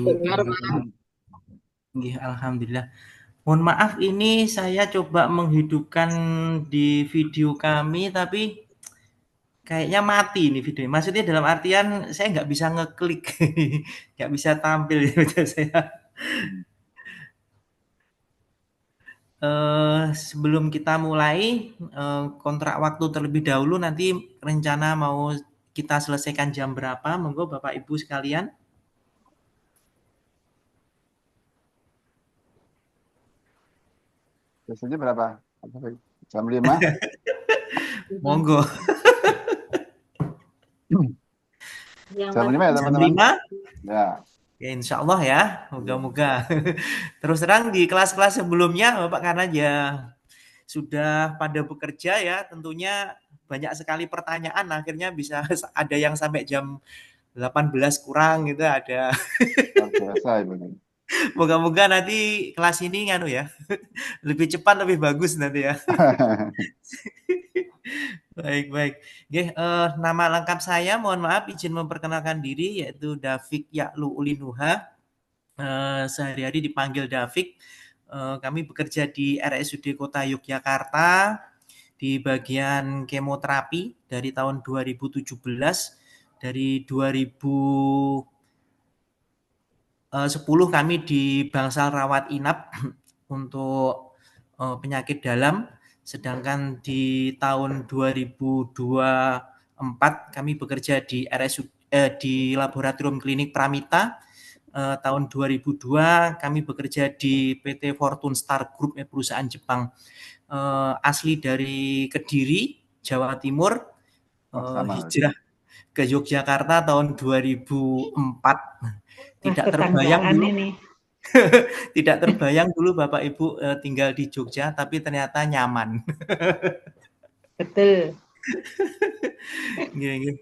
Benar, Pak. Nggih, alhamdulillah. Mohon maaf ini saya coba menghidupkan di video kami tapi kayaknya mati ini videonya. Maksudnya dalam artian saya nggak bisa ngeklik, nggak bisa tampil di wajah saya. Sebelum kita mulai kontrak waktu terlebih dahulu nanti rencana mau kita selesaikan jam berapa? Monggo Bapak Ibu sekalian. Biasanya berapa? Jam 5? Monggo. Yang Jam 5 mana? ya Jam teman-teman? 5. Ya. Ya, insya Allah ya, moga-moga. Terus terang di kelas-kelas sebelumnya, Bapak karena ya sudah pada bekerja ya, tentunya banyak sekali pertanyaan, akhirnya bisa ada yang sampai jam 18 kurang gitu ada. Luar biasa Ibu. Moga-moga nanti kelas ini nganu ya, lebih cepat lebih bagus nanti ya. Baik, baik. Oke, nama lengkap saya, mohon maaf izin memperkenalkan diri yaitu David Yaklu Ulinuha. Sehari-hari dipanggil David. Kami bekerja di RSUD Kota Yogyakarta di bagian kemoterapi dari tahun 2017. Dari 2010 kami di bangsal rawat inap untuk penyakit dalam, sedangkan di tahun 2024 kami bekerja di di Laboratorium Klinik Pramita. Tahun 2002 kami bekerja di PT Fortune Star Group, perusahaan Jepang, asli dari Kediri, Jawa Timur, Oh, sama. hijrah ke Yogyakarta tahun 2004. Wah, Tidak terbayang tetanggaan dulu, ini. tidak terbayang dulu Bapak Ibu tinggal di Jogja, tapi ternyata nyaman. Betul.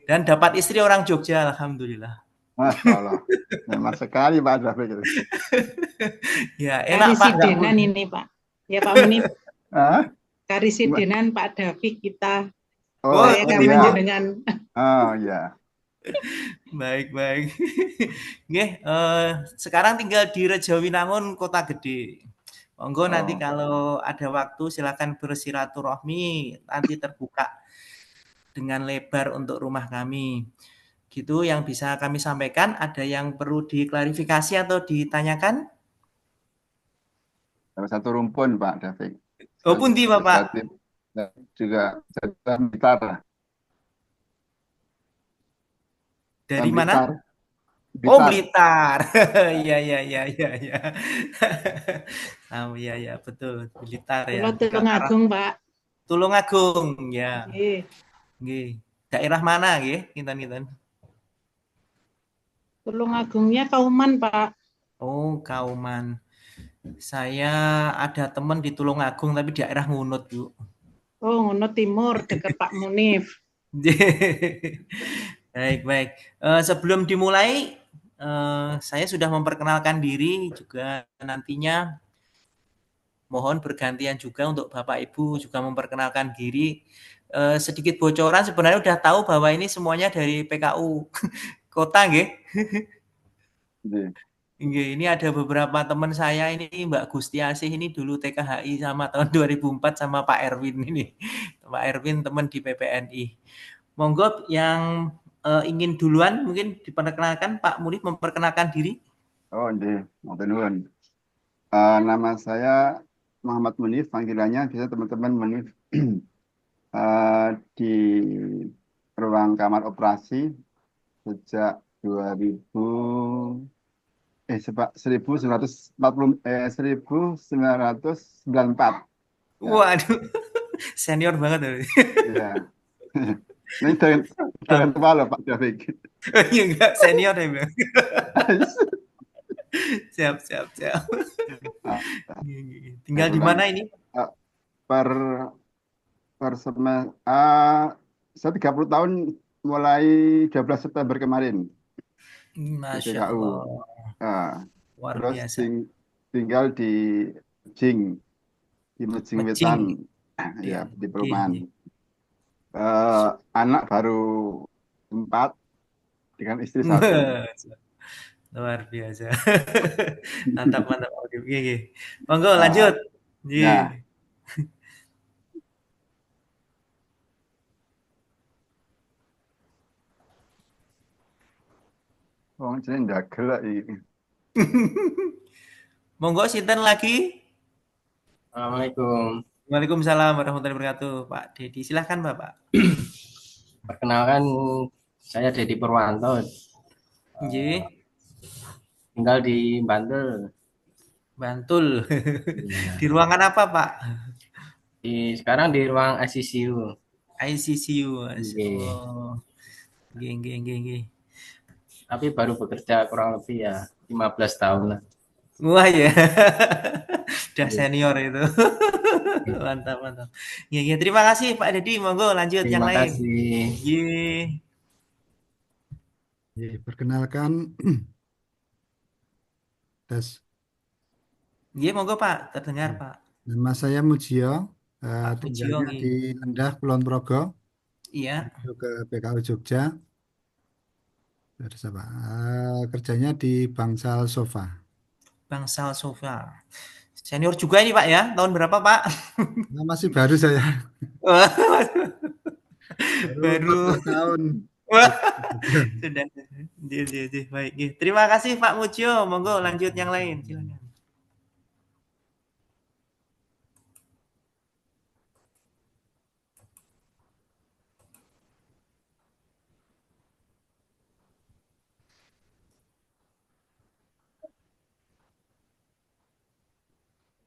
Dan dapat istri orang Jogja, alhamdulillah. Masya Allah. Memang sekali Pak David. Ya enak Pak, nggak Karisidenan ini, Pak. Ya, Pak Munif. Hah? Karisidenan Pak David kita. Oh, Oh Saya oh kapan iya. jenengan. Oh iya. baik, baik. Nggih, sekarang tinggal di Rejawinangun, Kota Gede. Monggo nanti Oh, kalau ada waktu silakan bersilaturahmi, nanti terbuka dengan lebar untuk rumah kami. Gitu yang bisa kami sampaikan. Ada yang perlu diklarifikasi atau ditanyakan? salah satu rumpun Pak David. Oh, pundi Bapak? Jadi juga jadi Blitar. Dari mana? Blitar. Oh, Blitar. Blitar. Iya, iya, iya, iya, iya. Oh, iya, iya, betul. Blitar ya. Kalau Dekat arah Tulungagung, Pak. Tulungagung, ya. Nggih. Nggih. Daerah mana nggih? Kinten-kinten. Tulungagungnya Kauman, Pak. Oh, Kauman. Saya ada teman di Tulungagung tapi di daerah Ngunut, Bu. Oh, ngono timur, dekat Pak Munif. Baik, baik. Sebelum dimulai, saya sudah memperkenalkan diri juga nantinya mohon bergantian juga untuk Bapak Ibu juga memperkenalkan diri. Sedikit bocoran sebenarnya udah tahu bahwa ini semuanya dari PKU Kota nggih. Jadi, Ini ada beberapa teman saya ini Mbak Gustiasih ini dulu TKHI sama tahun 2004 sama Pak Erwin ini. Pak Erwin teman di PPNI. Monggo yang ingin duluan mungkin diperkenalkan Pak Munif memperkenalkan diri. oh ini, matur nuwun. Nama saya Muhammad Munif, panggilannya bisa teman-teman Munif. Di ruang kamar operasi sejak 2000 1940 1994 ya. Waduh, senior banget. Ya. Ini dengan kepala Pak David. Iya enggak senior ya bilang. Siap, siap, siap. Tinggal di Ulang. mana ini? Per per saya 30 tahun mulai 12 September kemarin di Masya PKU. Allah, Nah, luar terus biasa. tinggal di Jing, di Mejing Wetan, Mejing. ya Iya, di iya, perumahan. iya. Anak baru 4 dengan istri 1. Luar biasa. Mantap, mantap. Oke, oke, oke. Monggo Ah, lanjut. ya, Nggih. wong jenenge ndagel iki. Monggo sinten lagi? Assalamualaikum. Waalaikumsalam warahmatullahi wabarakatuh. Pak Dedi, silahkan Bapak. Perkenalkan, saya Dedi Purwanto, Nggih, tinggal di Bantul. Bantul. Iya. Di ruangan apa, Pak? Sekarang di ruang ICU. ICCU. Iya. Oh. Nggih, nggih, nggih, nggih. Tapi baru bekerja kurang lebih ya 15 tahun lah. Wah ya, udah Iya. senior itu. Mantap, mantap. Ya, ya, terima kasih Pak Dedi. Monggo lanjut yang Terima lain. kasih. Ye. Perkenalkan, tes. Ye, monggo Pak, terdengar Pak. Nama saya Mujio, Pak Pujiyo tinggalnya nggih. di Lendah, Kulon Progo, Iya, menuju ke PKU Jogja. Terus apa? Kerjanya di Bangsal Sofa. Bangsal Sofa. Senior juga ini Pak ya. Tahun berapa Pak? Nah, masih baru saya, Wah, baru baru. 14 tahun. Wah, sudah. Ye, ye, ye. Baik, ye. Terima kasih Pak Mujio. Monggo lanjut yang lain. Silakan.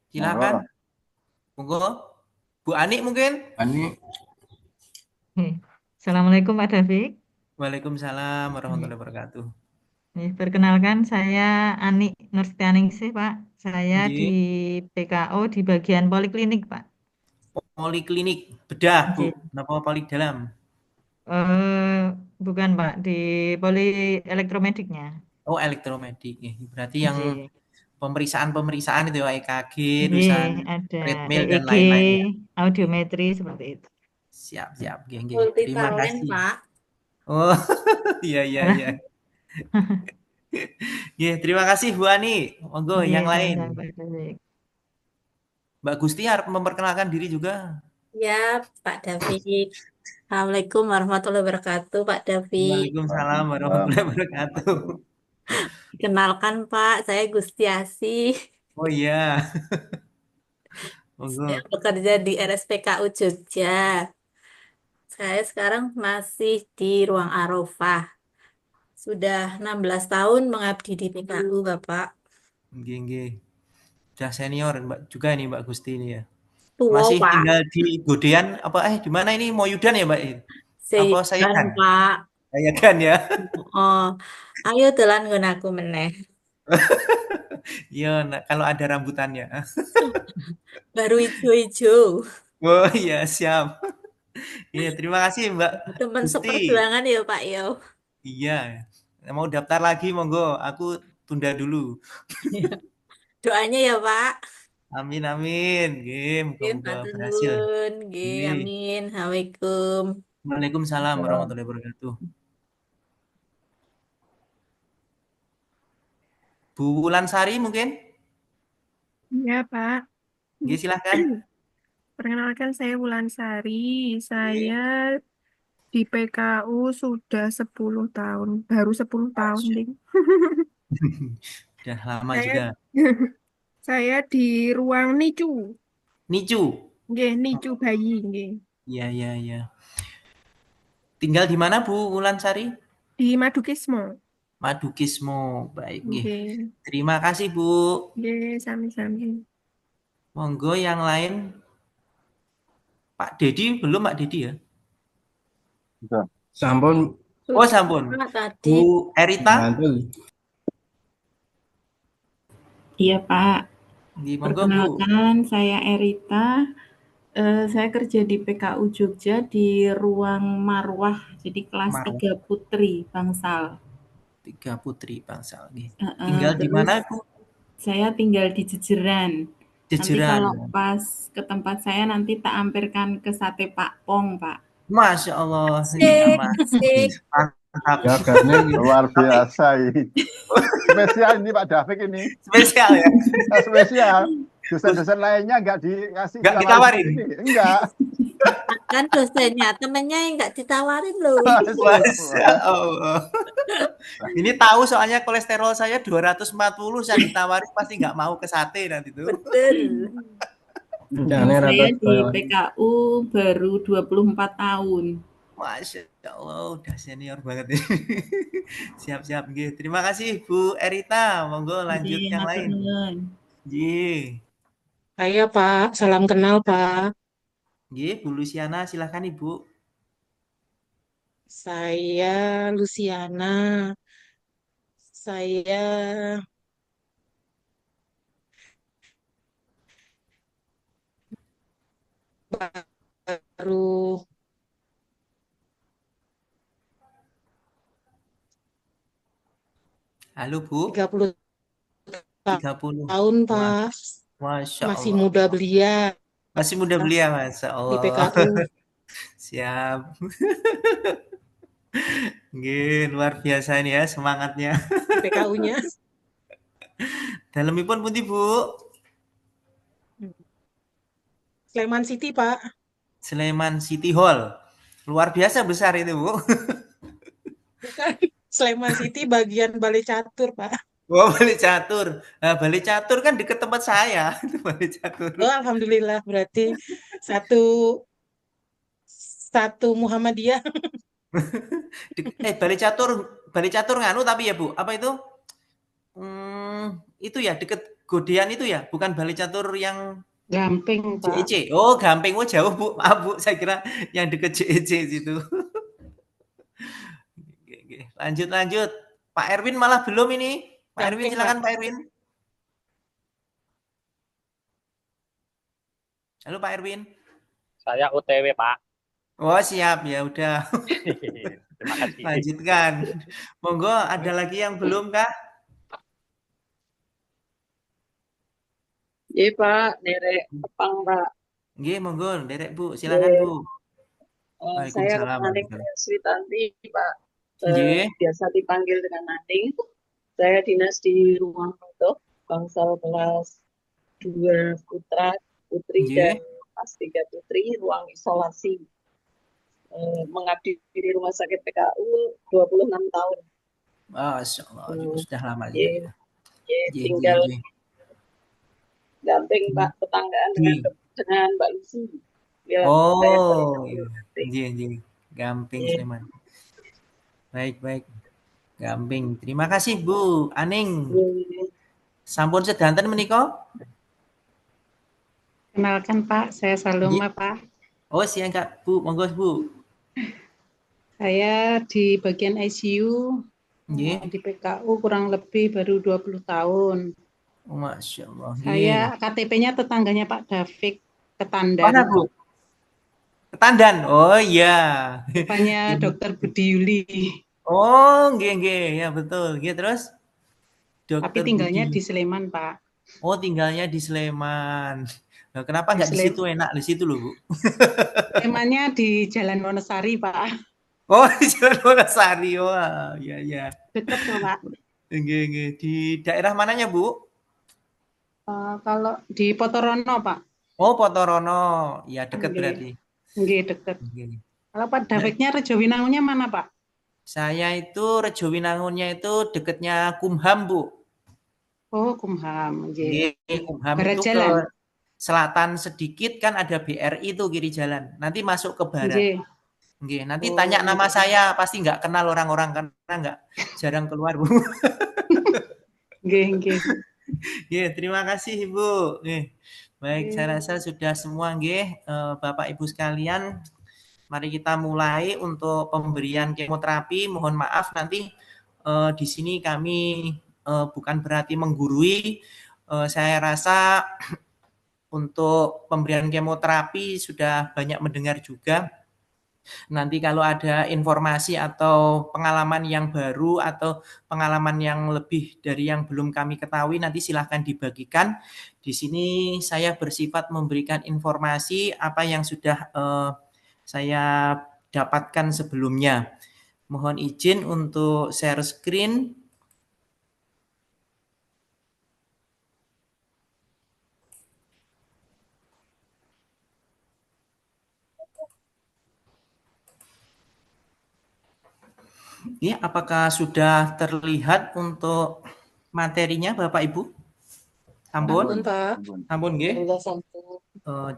Silakan. Monggo. Monggo. Bu Ani mungkin? Ini Assalamualaikum Pak David. Waalaikumsalam warahmatullahi wabarakatuh. Perkenalkan saya Ani Nurstianingsih Pak. Saya di Nggih. PKO di bagian poliklinik Pak. Poliklinik bedah, Bu. Nggih. Napa polik dalam? Bukan Pak, di poli elektromediknya. Oh, elektromedik. Berarti yang Nggih. pemeriksaan-pemeriksaan itu ya, EKG, Nggih, tulisan ada treadmill dan EEG, lain-lain ya. audiometri seperti itu. Siap, siap. Nggih, nggih. Multi Terima talent, kasih. Pak. Oh, iya, iya, iya. Nggih, terima kasih Bu Ani. Monggo Nggih, yang lain. sama-sama Pak David. Mbak Gusti harap memperkenalkan diri juga. Ya, Pak David. Assalamualaikum warahmatullahi wabarakatuh, Pak David. Waalaikumsalam warahmatullahi wabarakatuh. Kenalkan, Pak, saya Gustiasi. Oh iya. Monggo. Saya bekerja di RSPKU Jogja. Saya sekarang masih di ruang Arofah. Sudah 16 tahun mengabdi di PKU, Bapak. Nggih, nggih. Udah senior Mbak juga ini Mbak Gusti ini ya. Tua, Masih Pak. tinggal di Godean apa di mana ini Moyudan ya, Mbak? Apa Segan, Sayagan? Pak. Sayagan ya. Oh, ayo telan nggunaku meneh. Iya, nah, kalau ada rambutannya. Baru hijau-hijau. Oh iya, siap. Iya, terima kasih Mbak Teman Gusti. seperjuangan ya, Pak, yo. Iya. Mau daftar lagi monggo, aku tunda dulu. Doanya ya, Pak. Amin, amin. Nggih, Nggih, muga-muga matur berhasil. nuwun. Nggih, Nggih. amin. Assalamualaikum. Waalaikumsalam warahmatullahi wabarakatuh. Bu Wulansari mungkin? Iya, Pak. Nggih, silahkan. Perkenalkan saya Wulansari. Saya di PKU sudah 10 tahun. Baru 10 tahun, Ding. Udah lama Saya juga. saya di ruang NICU. Nicu. Nggih, NICU bayi, nggih. Iya, iya, iya. Tinggal di mana Bu Wulansari? Di Madukismo. Madukismo. Baik, nggih. Nggih. Terima kasih, Bu. Nggih, sami-sami. Monggo yang lain. Pak Dedi belum Pak Dedi ya? Sudah. sampun Oh, sampun. Pak, tadi. Bu Erita? Bantul. Iya Pak, Nggih, monggo Bu. perkenalkan saya Erita. Saya kerja di PKU Jogja di ruang Marwah, jadi kelas Marwah. 3 Putri Bangsal. 3 Putri Bangsal nggih. Heeh, Tinggal di mana, terus Bu? saya tinggal di Jejeran. Nanti Jejeran. kalau pas ke tempat saya nanti tak ampirkan ke sate Pak Pong, Pak. Masya Allah. Asik, Sama. asik. Jawabannya gitu. Luar Tapi biasa ini. Spesial ini Pak David ini. spesial ya. Spesial. Dosen-dosen lainnya nggak dikasih Nggak ditawarin ditawarin. seperti ini. Enggak. Kan dosennya, temennya yang nggak ditawarin loh. Masya Allah. Ini tahu soalnya kolesterol saya 240, saya ditawarin pasti nggak mau ke sate nanti tuh. Betul. Jangan Saya rata di PKU baru 24 tahun. Masya Allah, udah senior banget nih. Siap-siap, nggih. Terima kasih Bu Erita. Monggo lanjut Nggih, yang matur lain. nuwun. Nggih. Saya Pak, salam kenal Pak. Nggih, Bu Luciana silakan Ibu. Saya Luciana. Saya baru Halo Bu, 30 30. tahun Wah, Pak. Masya Masih Allah. muda belia Masih muda belia, Masya di Allah. PKU. Siap. Nggih, luar biasa ini ya semangatnya. Di PKU-nya. Dalemipun pundi Bu? Sleman City Pak. Sleman City Hall. Luar biasa besar itu Bu. Bukan. Sleman City bagian Balai Catur Pak. Wah, Balai Catur. Nah, Balai Catur kan dekat tempat saya. Itu Balai Catur. Oh, alhamdulillah berarti satu Muhammadiyah. Balai Catur nganu tapi ya Bu, apa itu? Itu ya deket Godean itu ya, bukan Balai Catur yang Gamping, Pak. JEC. Oh, Gamping. Oh, jauh Bu. Maaf Bu, saya kira yang deket JEC situ. Oke. Lanjut. Pak Erwin malah belum ini. Pak Erwin Gamping, silakan Pak. Pak Erwin. Halo Pak Erwin. Saya OTW, Pak. Oh, siap ya udah. Terima kasih. Lanjutkan. Monggo, ada lagi yang belum kah? Iya Pak, Derek Kepang Pak. Nggih, monggo, derek Bu, silakan Bu. Saya Waalaikumsalam. Naning Switanti Pak. Nggih. Biasa dipanggil dengan Naning. Saya dinas di ruang untuk Bangsal kelas 2 putra, putri Nggih. dan kelas 3 putri, ruang isolasi. Mengabdi di rumah sakit PKU 26 tahun. Masya Allah, sudah lama Iya, juga. tinggal Gamping Pak, tetanggaan dengan Mbak Lucy. Ya, Oh, iya. Gamping Sleman. Baik. Gamping. Terima kasih Bu Aning. Sampun sedanten menika? Kenalkan Pak, saya Saloma Pak. Oh, siap Bu, monggo Bu. Saya di bagian ICU di PKU kurang lebih baru 20 tahun. Masya Allah. Saya KTP-nya tetangganya Pak David Ketandan. Mana Bu? Ketandan. Oh iya. Rupanya Dokter Budi Yuli. Oh, nggih, ya betul. Nggih, terus? Tapi tinggalnya di Sleman, Pak. Oh, tinggalnya di Sleman. Nah, kenapa nggak di situ, enak di situ loh, Bu? Slemannya di Jalan Wonosari, Pak. Oh, di Jalan Wonosari. Wah, iya. Dekat kok, Pak. Nggih. Di daerah mananya, Bu? Kalau di Potorono, Pak. Oh, Potorono. Ya, dekat berarti. Nggih, dekat. Kalau Pak Davidnya Rejowinangunnya mana, Pak? Saya itu Rejowinangunnya itu dekatnya Kumham, Bu. Oh, Kumham. Nggih, Kumham barat itu jalan. ke selatan sedikit kan ada BRI itu kiri jalan. Nanti masuk ke barat. Nggih, nanti tanya nama saya pasti nggak kenal orang-orang karena nggak jarang keluar, Bu. Nggih. Nggih, terima kasih Ibu. Nggih. Baik, saya rasa sudah semua nggih, Bapak Ibu sekalian. Mari kita mulai untuk pemberian kemoterapi. Mohon maaf nanti di sini kami bukan berarti menggurui. Saya rasa untuk pemberian kemoterapi sudah banyak mendengar juga. Nanti kalau ada informasi atau pengalaman yang baru atau pengalaman yang lebih dari yang belum kami ketahui, nanti silahkan dibagikan. Di sini saya bersifat memberikan informasi apa yang sudah saya dapatkan sebelumnya. Mohon izin untuk share screen. Ini apakah sudah terlihat untuk materinya Bapak Ibu? Ampun? Ampun, Pak. Ampun, nggih. Alhamdulillah sampun.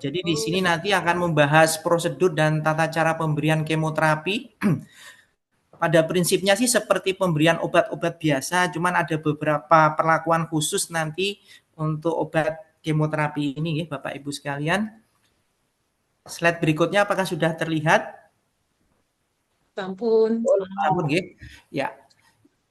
Jadi di sini nanti akan membahas prosedur dan tata cara pemberian kemoterapi. Pada prinsipnya sih seperti pemberian obat-obat biasa, cuman ada beberapa perlakuan khusus nanti untuk obat kemoterapi ini, ya, Bapak Ibu sekalian. Slide berikutnya apakah sudah terlihat? Ampun. Ampun, nggih. Ya.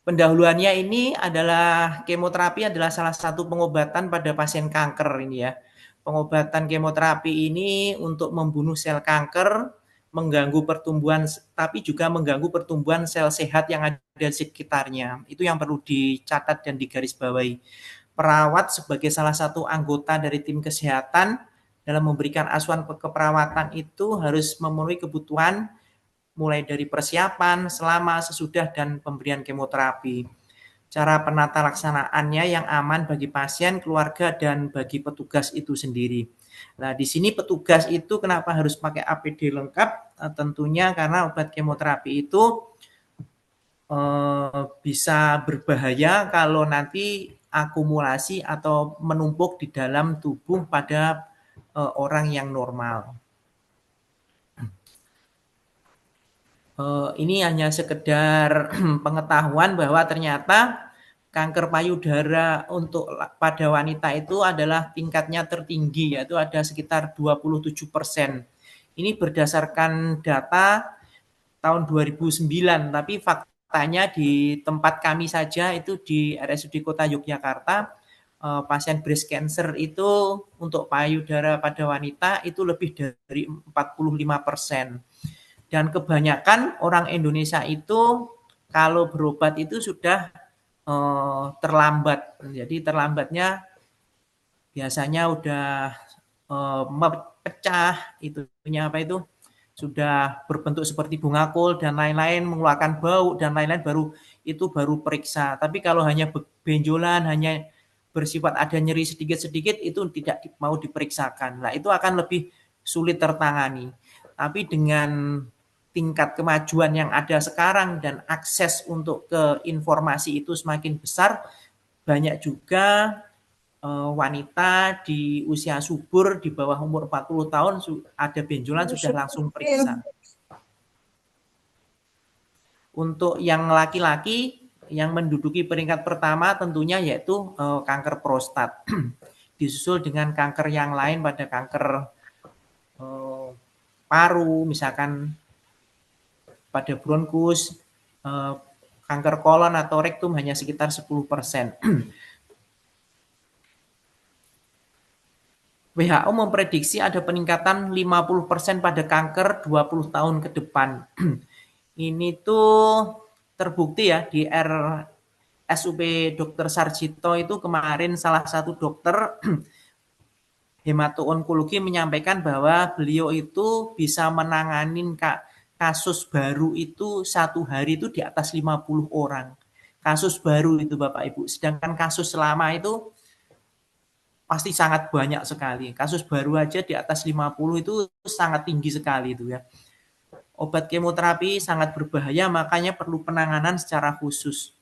Pendahuluannya ini adalah kemoterapi adalah salah satu pengobatan pada pasien kanker ini ya. Pengobatan kemoterapi ini untuk membunuh sel kanker, mengganggu pertumbuhan, tapi juga mengganggu pertumbuhan sel sehat yang ada di sekitarnya. Itu yang perlu dicatat dan digarisbawahi. Perawat sebagai salah satu anggota dari tim kesehatan dalam memberikan asuhan keperawatan itu harus memenuhi kebutuhan mulai dari persiapan, selama, sesudah, dan pemberian kemoterapi. Cara penata laksanaannya yang aman bagi pasien, keluarga, dan bagi petugas itu sendiri. Nah, di sini petugas itu kenapa harus pakai APD lengkap? Tentunya karena obat kemoterapi itu bisa berbahaya kalau nanti akumulasi atau menumpuk di dalam tubuh pada orang yang normal. Ini hanya sekedar pengetahuan bahwa ternyata kanker payudara untuk pada wanita itu adalah tingkatnya tertinggi, yaitu ada sekitar 27%. Ini berdasarkan data tahun 2009, tapi faktanya di tempat kami saja itu di RSUD Kota Yogyakarta, pasien breast cancer itu untuk payudara pada wanita itu lebih dari 45%. Dan kebanyakan orang Indonesia itu kalau berobat itu sudah terlambat. Jadi terlambatnya biasanya udah pecah, itunya apa itu sudah berbentuk seperti bunga kol dan lain-lain, mengeluarkan bau dan lain-lain, baru periksa. Tapi kalau hanya benjolan, hanya bersifat ada nyeri sedikit-sedikit itu tidak mau diperiksakan. Nah, itu akan lebih sulit tertangani. Tapi dengan tingkat kemajuan yang ada sekarang dan akses untuk ke informasi itu semakin besar, banyak juga wanita di usia subur di bawah umur 40 tahun ada benjolan sudah langsung periksa. Untuk yang laki-laki yang menduduki peringkat pertama tentunya yaitu kanker prostat. Disusul dengan kanker yang lain pada kanker paru, misalkan pada bronkus, kanker kolon atau rektum hanya sekitar 10%. WHO memprediksi ada peningkatan 50% pada kanker 20 tahun ke depan. Ini tuh terbukti ya di RSUP Dr. Sarjito itu kemarin salah satu dokter hemato-onkologi menyampaikan bahwa beliau itu bisa menanganin kasus baru itu satu hari itu di atas 50 orang. Kasus baru itu Bapak Ibu. Sedangkan kasus lama itu pasti sangat banyak sekali. Kasus baru aja di atas 50 itu sangat tinggi sekali itu ya. Obat kemoterapi sangat berbahaya, makanya perlu penanganan secara khusus.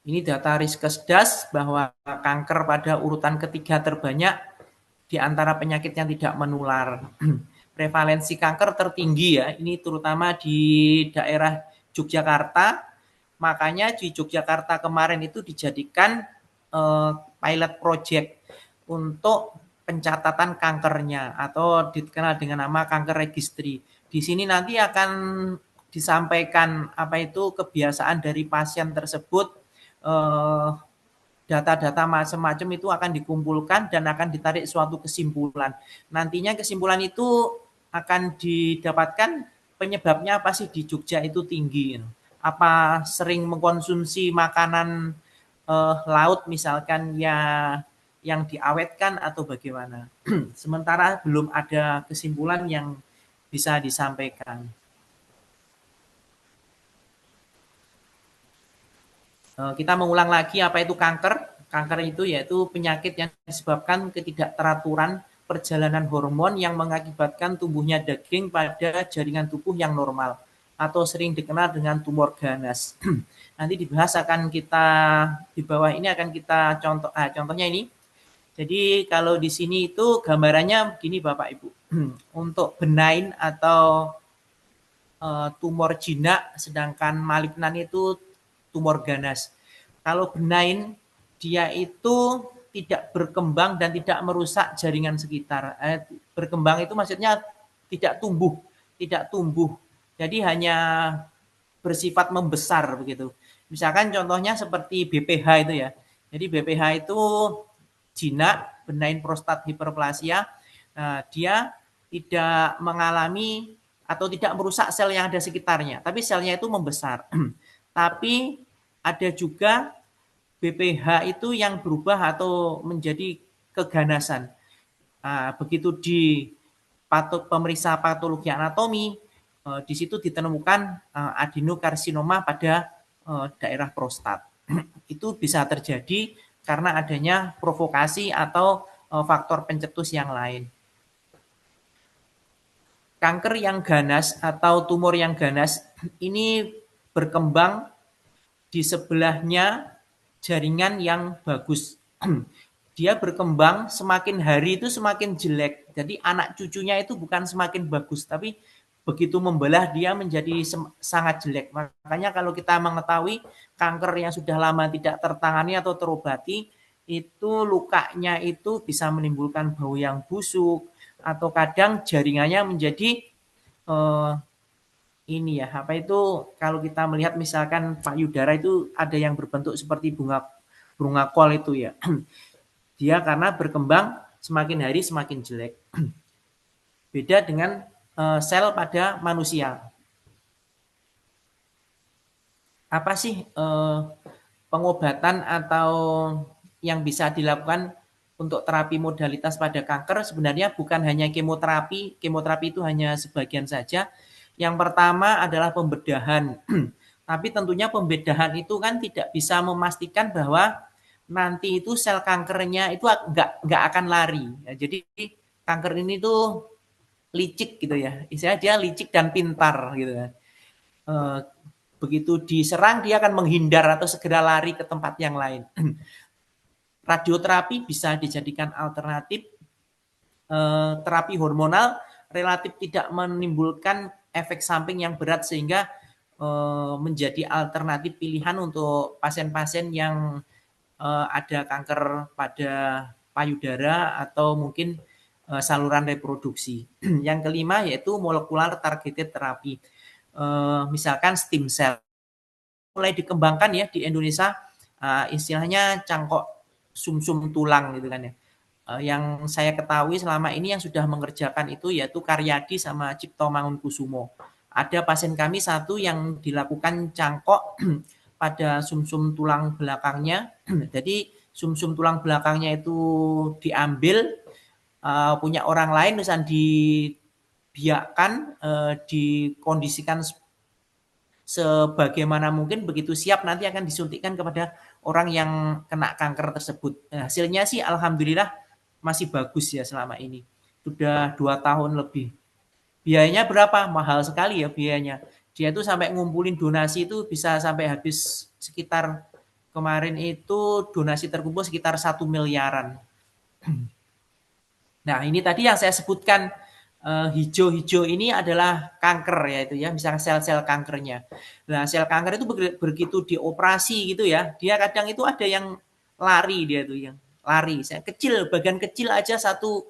Ini data Riskesdas bahwa kanker pada urutan ketiga terbanyak di antara penyakit yang tidak menular. Prevalensi kanker tertinggi ya, ini terutama di daerah Yogyakarta. Makanya di Yogyakarta kemarin itu dijadikan pilot project untuk pencatatan kankernya atau dikenal dengan nama kanker registry. Di sini nanti akan disampaikan apa itu kebiasaan dari pasien tersebut, data-data macam-macam itu akan dikumpulkan dan akan ditarik suatu kesimpulan. Nantinya kesimpulan itu akan didapatkan penyebabnya apa sih di Jogja itu tinggi. Apa sering mengkonsumsi makanan laut misalkan ya yang diawetkan atau bagaimana. Sementara belum ada kesimpulan yang bisa disampaikan. Kita mengulang lagi apa itu kanker. Kanker itu yaitu penyakit yang disebabkan ketidakteraturan perjalanan hormon yang mengakibatkan tumbuhnya daging pada jaringan tubuh yang normal atau sering dikenal dengan tumor ganas. Nanti dibahas akan kita di bawah ini akan kita contohnya ini. Jadi kalau di sini itu gambarannya begini Bapak Ibu. Untuk benign atau tumor jinak, sedangkan malignan itu tumor ganas. Kalau benign, dia itu tidak berkembang dan tidak merusak jaringan sekitar. Berkembang itu maksudnya tidak tumbuh. Jadi hanya bersifat membesar begitu. Misalkan contohnya seperti BPH itu ya. Jadi BPH itu jinak, benign prostate hyperplasia. Dia tidak mengalami atau tidak merusak sel yang ada sekitarnya, tapi selnya itu membesar. Tapi ada juga BPH itu yang berubah atau menjadi keganasan. Begitu di pemeriksa patologi anatomi, di situ ditemukan adenokarsinoma pada daerah prostat. Itu bisa terjadi karena adanya provokasi atau faktor pencetus yang lain. Kanker yang ganas atau tumor yang ganas ini berkembang di sebelahnya jaringan yang bagus. Dia berkembang semakin hari itu semakin jelek. Jadi anak cucunya itu bukan semakin bagus, tapi begitu membelah dia menjadi sangat jelek. Makanya kalau kita mengetahui kanker yang sudah lama tidak tertangani atau terobati, itu lukanya itu bisa menimbulkan bau yang busuk, atau kadang jaringannya menjadi ini ya, apa itu kalau kita melihat misalkan payudara itu ada yang berbentuk seperti bunga kol itu ya. Dia karena berkembang semakin hari semakin jelek. Beda dengan sel pada manusia. Apa sih pengobatan atau yang bisa dilakukan untuk terapi modalitas pada kanker? Sebenarnya bukan hanya kemoterapi itu hanya sebagian saja. Yang pertama adalah pembedahan. Tapi tentunya pembedahan itu kan tidak bisa memastikan bahwa nanti itu sel kankernya itu nggak akan lari. Ya, jadi kanker ini tuh licik gitu ya. Istilahnya dia licik dan pintar gitu kan. Begitu diserang dia akan menghindar atau segera lari ke tempat yang lain. Radioterapi bisa dijadikan alternatif. Terapi hormonal relatif tidak menimbulkan efek samping yang berat sehingga menjadi alternatif pilihan untuk pasien-pasien yang ada kanker pada payudara atau mungkin saluran reproduksi. Yang kelima yaitu molekular targeted therapy. Misalkan stem cell mulai dikembangkan ya di Indonesia, istilahnya cangkok sumsum tulang gitu kan ya. Yang saya ketahui selama ini yang sudah mengerjakan itu yaitu Karyadi sama Cipto Mangunkusumo. Ada pasien kami satu yang dilakukan cangkok pada sumsum tulang belakangnya. Jadi sumsum tulang belakangnya itu diambil, punya orang lain terus dibiakkan, dikondisikan sebagaimana mungkin, begitu siap nanti akan disuntikkan kepada orang yang kena kanker tersebut. Hasilnya sih alhamdulillah masih bagus ya selama ini. Sudah 2 tahun lebih. Biayanya berapa? Mahal sekali ya biayanya. Dia itu sampai ngumpulin donasi itu bisa sampai habis sekitar kemarin itu donasi terkumpul sekitar 1 miliaran. Nah ini tadi yang saya sebutkan hijau-hijau ini adalah kanker ya itu ya, misalnya sel-sel kankernya. Nah sel kanker itu begitu dioperasi gitu ya, dia kadang itu ada yang lari dia tuh yang lari. Kecil, bagian kecil aja satu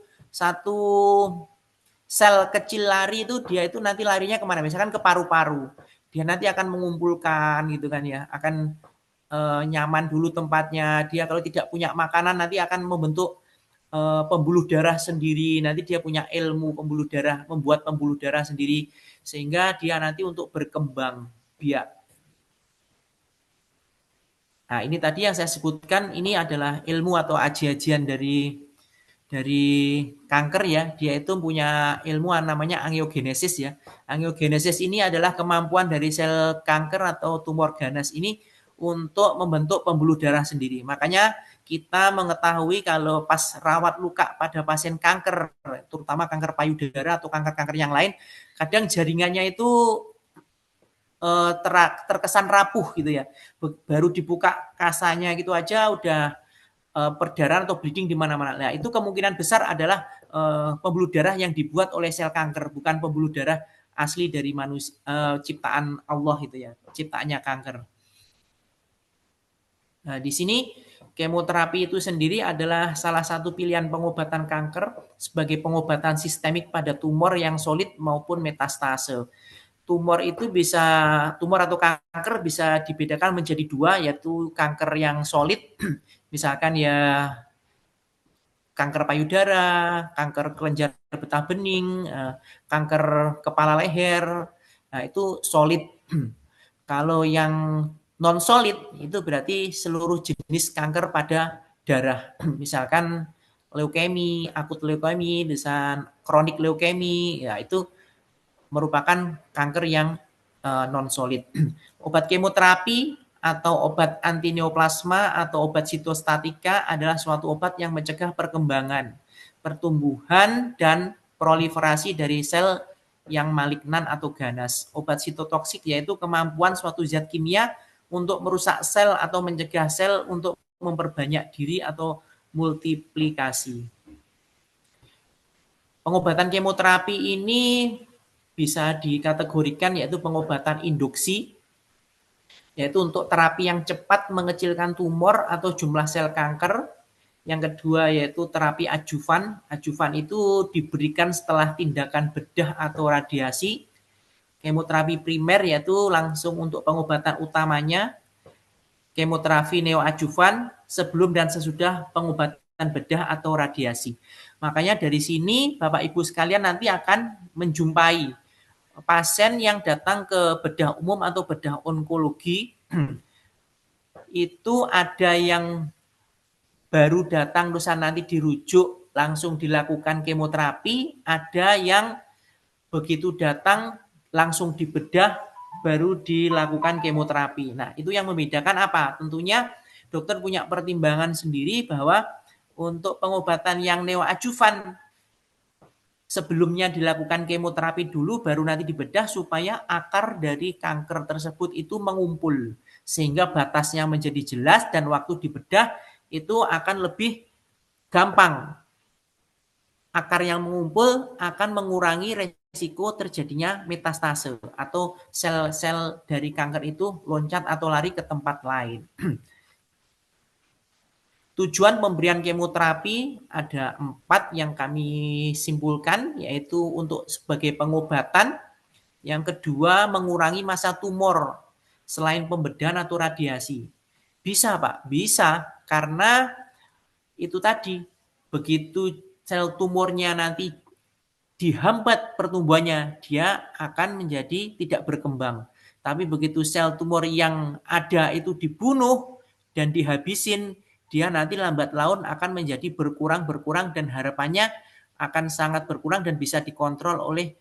sel kecil lari itu dia itu nanti larinya kemana? Misalkan ke paru-paru. Dia nanti akan mengumpulkan gitu kan ya, akan nyaman dulu tempatnya. Dia kalau tidak punya makanan nanti akan membentuk pembuluh darah sendiri. Nanti dia punya ilmu pembuluh darah, membuat pembuluh darah sendiri sehingga dia nanti untuk berkembang biak. Nah, ini tadi yang saya sebutkan ini adalah ilmu atau aji-ajian dari dari kanker ya, dia itu punya ilmuwan namanya angiogenesis ya. Angiogenesis ini adalah kemampuan dari sel kanker atau tumor ganas ini untuk membentuk pembuluh darah sendiri. Makanya kita mengetahui kalau pas rawat luka pada pasien kanker, terutama kanker payudara atau kanker-kanker yang lain, kadang jaringannya itu terkesan rapuh gitu ya. Baru dibuka kasanya gitu aja udah perdarahan atau bleeding di mana-mana. Nah, itu kemungkinan besar adalah pembuluh darah yang dibuat oleh sel kanker, bukan pembuluh darah asli dari manusia, ciptaan Allah itu ya, ciptaannya kanker. Nah, di sini kemoterapi itu sendiri adalah salah satu pilihan pengobatan kanker sebagai pengobatan sistemik pada tumor yang solid maupun metastase. Tumor atau kanker bisa dibedakan menjadi dua, yaitu kanker yang solid, misalkan ya kanker payudara, kanker kelenjar getah bening, kanker kepala leher, nah itu solid. Kalau yang non solid itu berarti seluruh jenis kanker pada darah, misalkan leukemi, akut leukemi, dan kronik leukemi, ya itu merupakan kanker yang non solid. Obat kemoterapi atau obat antineoplasma atau obat sitostatika adalah suatu obat yang mencegah perkembangan, pertumbuhan, dan proliferasi dari sel yang malignan atau ganas. Obat sitotoksik yaitu kemampuan suatu zat kimia untuk merusak sel atau mencegah sel untuk memperbanyak diri atau multiplikasi. Pengobatan kemoterapi ini bisa dikategorikan yaitu pengobatan induksi, yaitu untuk terapi yang cepat mengecilkan tumor atau jumlah sel kanker. Yang kedua yaitu terapi adjuvan. Adjuvan itu diberikan setelah tindakan bedah atau radiasi. Kemoterapi primer yaitu langsung untuk pengobatan utamanya. Kemoterapi neoadjuvan sebelum dan sesudah pengobatan bedah atau radiasi. Makanya dari sini Bapak Ibu sekalian nanti akan menjumpai pasien yang datang ke bedah umum atau bedah onkologi, itu ada yang baru datang terus nanti dirujuk langsung dilakukan kemoterapi, ada yang begitu datang langsung dibedah baru dilakukan kemoterapi. Nah, itu yang membedakan apa? Tentunya dokter punya pertimbangan sendiri bahwa untuk pengobatan yang neoadjuvan sebelumnya dilakukan kemoterapi dulu baru nanti dibedah supaya akar dari kanker tersebut itu mengumpul sehingga batasnya menjadi jelas dan waktu dibedah itu akan lebih gampang. Akar yang mengumpul akan mengurangi resiko terjadinya metastase atau sel-sel dari kanker itu loncat atau lari ke tempat lain. Tujuan pemberian kemoterapi ada 4 yang kami simpulkan, yaitu untuk sebagai pengobatan. Yang kedua, mengurangi masa tumor selain pembedahan atau radiasi. Bisa Pak, bisa, karena itu tadi, begitu sel tumornya nanti dihambat pertumbuhannya, dia akan menjadi tidak berkembang. Tapi begitu sel tumor yang ada itu dibunuh dan dihabisin, dia nanti lambat laun akan menjadi berkurang dan harapannya akan sangat berkurang dan bisa dikontrol oleh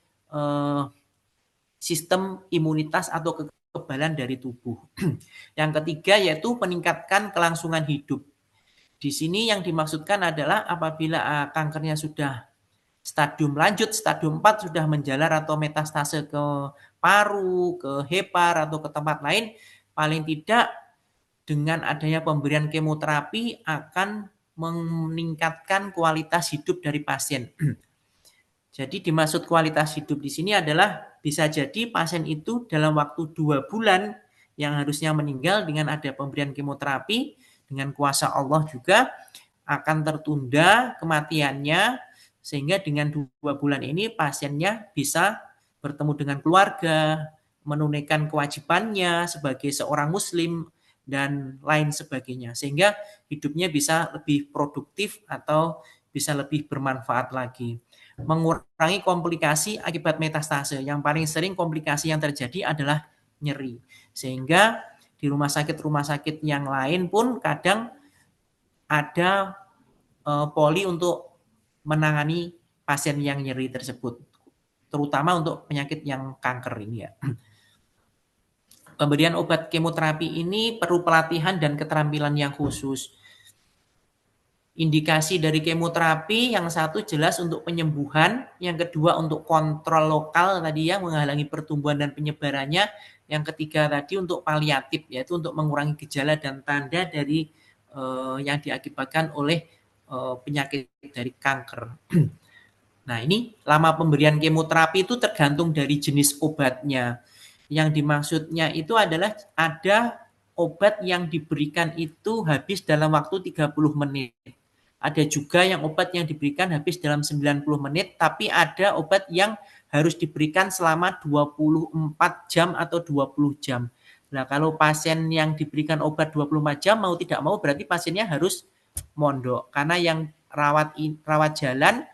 sistem imunitas atau kekebalan dari tubuh. Yang ketiga yaitu meningkatkan kelangsungan hidup. Di sini yang dimaksudkan adalah apabila kankernya sudah stadium lanjut, stadium 4 sudah menjalar atau metastase ke paru, ke hepar atau ke tempat lain, paling tidak dengan adanya pemberian kemoterapi akan meningkatkan kualitas hidup dari pasien. Jadi dimaksud kualitas hidup di sini adalah bisa jadi pasien itu dalam waktu 2 bulan yang harusnya meninggal dengan ada pemberian kemoterapi, dengan kuasa Allah juga akan tertunda kematiannya, sehingga dengan 2 bulan ini pasiennya bisa bertemu dengan keluarga, menunaikan kewajibannya sebagai seorang muslim, dan lain sebagainya. Sehingga hidupnya bisa lebih produktif atau bisa lebih bermanfaat lagi. Mengurangi komplikasi akibat metastase. Yang paling sering komplikasi yang terjadi adalah nyeri. Sehingga di rumah sakit yang lain pun kadang ada poli untuk menangani pasien yang nyeri tersebut, terutama untuk penyakit yang kanker ini ya. Pemberian obat kemoterapi ini perlu pelatihan dan keterampilan yang khusus. Indikasi dari kemoterapi yang satu jelas untuk penyembuhan, yang kedua untuk kontrol lokal tadi ya, menghalangi pertumbuhan dan penyebarannya, yang ketiga tadi untuk paliatif, yaitu untuk mengurangi gejala dan tanda dari yang diakibatkan oleh penyakit dari kanker. Nah, ini lama pemberian kemoterapi itu tergantung dari jenis obatnya. Yang dimaksudnya itu adalah ada obat yang diberikan itu habis dalam waktu 30 menit. Ada juga yang obat yang diberikan habis dalam 90 menit, tapi ada obat yang harus diberikan selama 24 jam atau 20 jam. Nah, kalau pasien yang diberikan obat 24 jam mau tidak mau berarti pasiennya harus mondok. Karena yang rawat jalan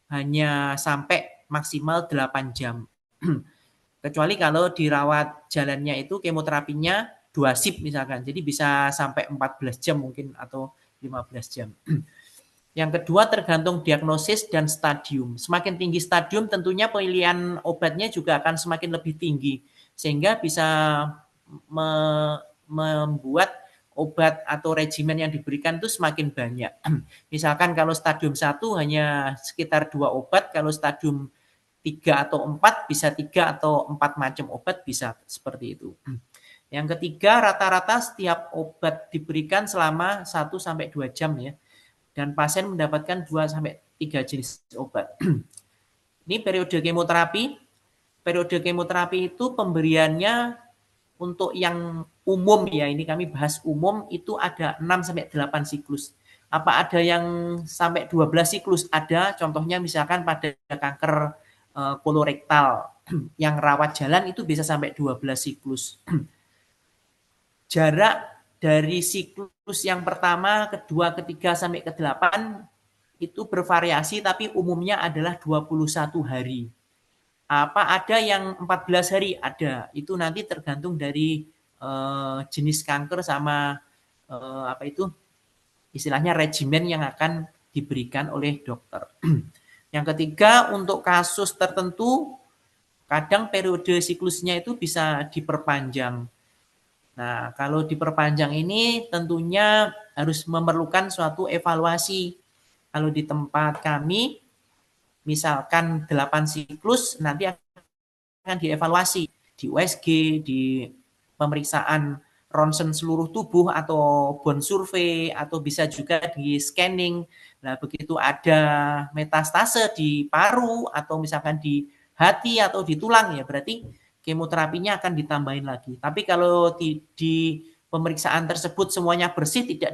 hanya sampai maksimal 8 jam. Kecuali kalau dirawat jalannya itu kemoterapinya 2 shift misalkan. Jadi bisa sampai 14 jam mungkin atau 15 jam. Yang kedua tergantung diagnosis dan stadium. Semakin tinggi stadium tentunya pilihan obatnya juga akan semakin lebih tinggi. Sehingga bisa membuat obat atau regimen yang diberikan itu semakin banyak. Misalkan kalau stadium 1 hanya sekitar 2 obat, kalau stadium 3 atau 4 bisa 3 atau 4 macam obat bisa seperti itu. Yang ketiga rata-rata setiap obat diberikan selama 1-2 jam ya. Dan pasien mendapatkan 2-3 jenis obat. Ini periode kemoterapi. Periode kemoterapi itu pemberiannya untuk yang umum ya, ini kami bahas umum itu ada 6-8 siklus. Apa ada yang sampai 12 siklus? Ada, contohnya misalkan pada kanker kolorektal yang rawat jalan itu bisa sampai 12 siklus. Jarak dari siklus yang pertama, kedua, ketiga, sampai ke-8 itu bervariasi tapi umumnya adalah 21 hari. Apa ada yang 14 hari? Ada. Itu nanti tergantung dari jenis kanker sama istilahnya regimen yang akan diberikan oleh dokter. Yang ketiga, untuk kasus tertentu kadang periode siklusnya itu bisa diperpanjang. Nah, kalau diperpanjang ini tentunya harus memerlukan suatu evaluasi. Kalau di tempat kami, misalkan 8 siklus, nanti akan dievaluasi di USG, di pemeriksaan ronsen seluruh tubuh atau bone survey, atau bisa juga di scanning. Nah, begitu ada metastase di paru, atau misalkan di hati atau di tulang, ya berarti kemoterapinya akan ditambahin lagi. Tapi kalau di pemeriksaan tersebut semuanya bersih, tidak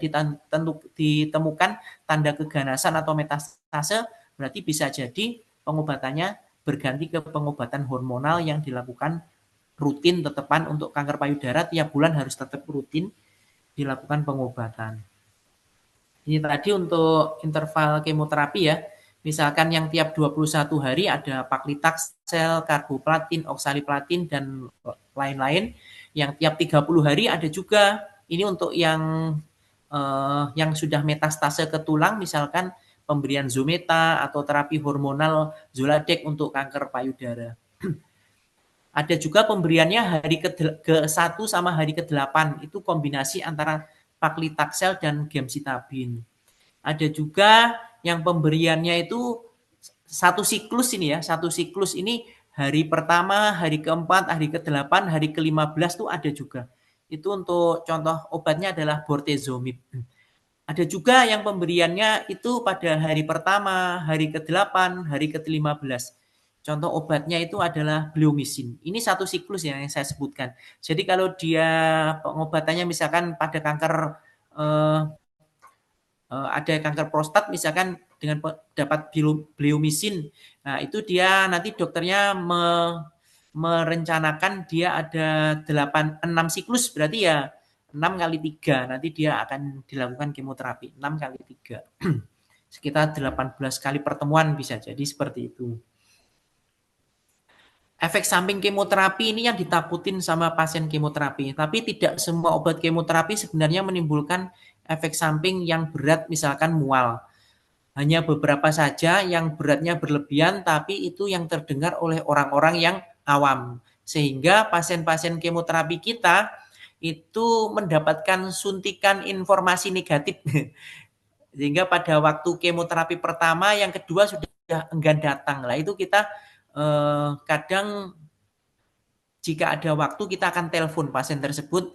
ditemukan tanda keganasan atau metastase, berarti bisa jadi pengobatannya berganti ke pengobatan hormonal yang dilakukan rutin tetepan untuk kanker payudara, tiap bulan harus tetap rutin dilakukan pengobatan. Ini tadi untuk interval kemoterapi ya. Misalkan yang tiap 21 hari ada paclitaxel, carboplatin, oxaliplatin, dan lain-lain. Yang tiap 30 hari ada juga. Ini untuk yang sudah metastase ke tulang, misalkan pemberian Zometa atau terapi hormonal Zoladex untuk kanker payudara. Ada juga pemberiannya hari ke-1 sama hari ke-8. Itu kombinasi antara paclitaxel dan gemcitabine. Ada juga yang pemberiannya itu satu siklus ini ya. Satu siklus ini hari pertama, hari ke-4, hari ke-8, hari ke-15 itu ada juga. Itu untuk contoh obatnya adalah bortezomib. Ada juga yang pemberiannya itu pada hari pertama, hari ke-8, hari ke-15. Contoh obatnya itu adalah bleomycin. Ini satu siklus yang saya sebutkan. Jadi kalau dia pengobatannya misalkan pada kanker ada kanker prostat misalkan dengan dapat bleomycin. Nah, itu dia nanti dokternya merencanakan dia ada 6 siklus, berarti ya 6 kali 3. Nanti dia akan dilakukan kemoterapi 6 kali 3. Sekitar 18 kali pertemuan bisa jadi seperti itu. Efek samping kemoterapi ini yang ditakutin sama pasien kemoterapi. Tapi tidak semua obat kemoterapi sebenarnya menimbulkan efek samping yang berat, misalkan mual. Hanya beberapa saja yang beratnya berlebihan, tapi itu yang terdengar oleh orang-orang yang awam. Sehingga pasien-pasien kemoterapi kita itu mendapatkan suntikan informasi negatif. Sehingga pada waktu kemoterapi pertama, yang kedua sudah enggan datang. Lah itu kita kadang jika ada waktu kita akan telepon pasien tersebut,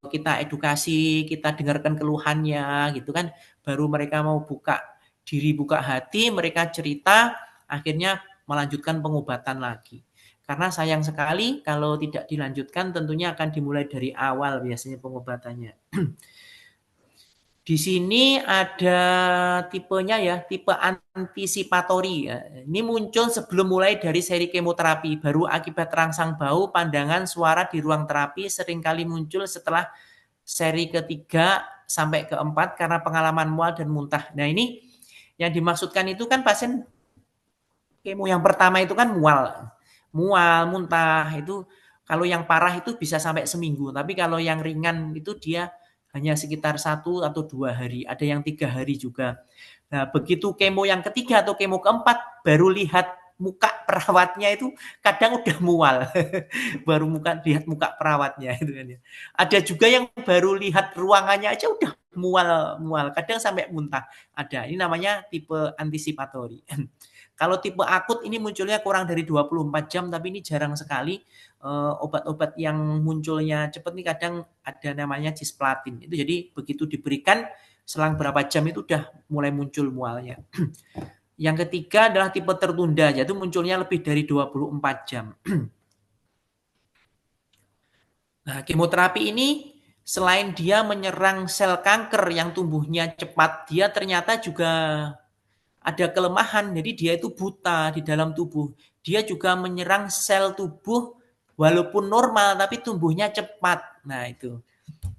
kita edukasi, kita dengarkan keluhannya gitu kan, baru mereka mau buka diri, buka hati, mereka cerita, akhirnya melanjutkan pengobatan lagi. Karena sayang sekali kalau tidak dilanjutkan tentunya akan dimulai dari awal biasanya pengobatannya. Di sini ada tipenya ya, tipe antisipatori. Ini muncul sebelum mulai dari seri kemoterapi, baru akibat rangsang bau, pandangan, suara di ruang terapi seringkali muncul setelah seri ketiga sampai keempat karena pengalaman mual dan muntah. Nah ini yang dimaksudkan itu kan pasien kemo yang pertama itu kan mual, muntah itu kalau yang parah itu bisa sampai seminggu, tapi kalau yang ringan itu dia hanya sekitar 1 atau 2 hari, ada yang 3 hari juga. Nah, begitu kemo yang ketiga atau kemo keempat, baru lihat muka perawatnya itu kadang udah mual. Baru lihat muka perawatnya itu kan ya. Ada juga yang baru lihat ruangannya aja udah mual, kadang sampai muntah. Ada. Ini namanya tipe antisipatori. Kalau tipe akut ini munculnya kurang dari 24 jam, tapi ini jarang sekali. Obat-obat yang munculnya cepat nih kadang ada namanya cisplatin. Itu jadi begitu diberikan selang berapa jam itu udah mulai muncul mualnya. Yang ketiga adalah tipe tertunda, yaitu munculnya lebih dari 24 jam. Nah, kemoterapi ini selain dia menyerang sel kanker yang tumbuhnya cepat, dia ternyata juga ada kelemahan, jadi dia itu buta di dalam tubuh. Dia juga menyerang sel tubuh walaupun normal tapi tumbuhnya cepat. Nah itu.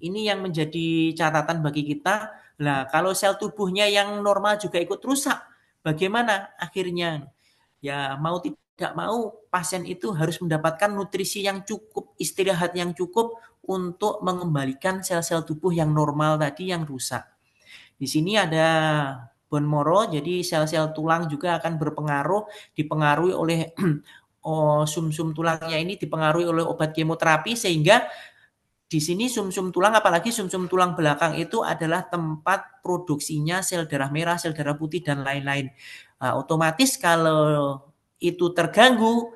Ini yang menjadi catatan bagi kita. Nah kalau sel tubuhnya yang normal juga ikut rusak, bagaimana akhirnya? Ya mau tidak mau pasien itu harus mendapatkan nutrisi yang cukup, istirahat yang cukup untuk mengembalikan sel-sel tubuh yang normal tadi yang rusak. Di sini ada bone marrow, jadi sel-sel tulang juga akan berpengaruh, dipengaruhi oleh sum-sum tulangnya ini dipengaruhi oleh obat kemoterapi, sehingga di sini sum-sum tulang, apalagi sum-sum tulang belakang itu adalah tempat produksinya sel darah merah, sel darah putih, dan lain-lain. Nah, otomatis kalau itu terganggu,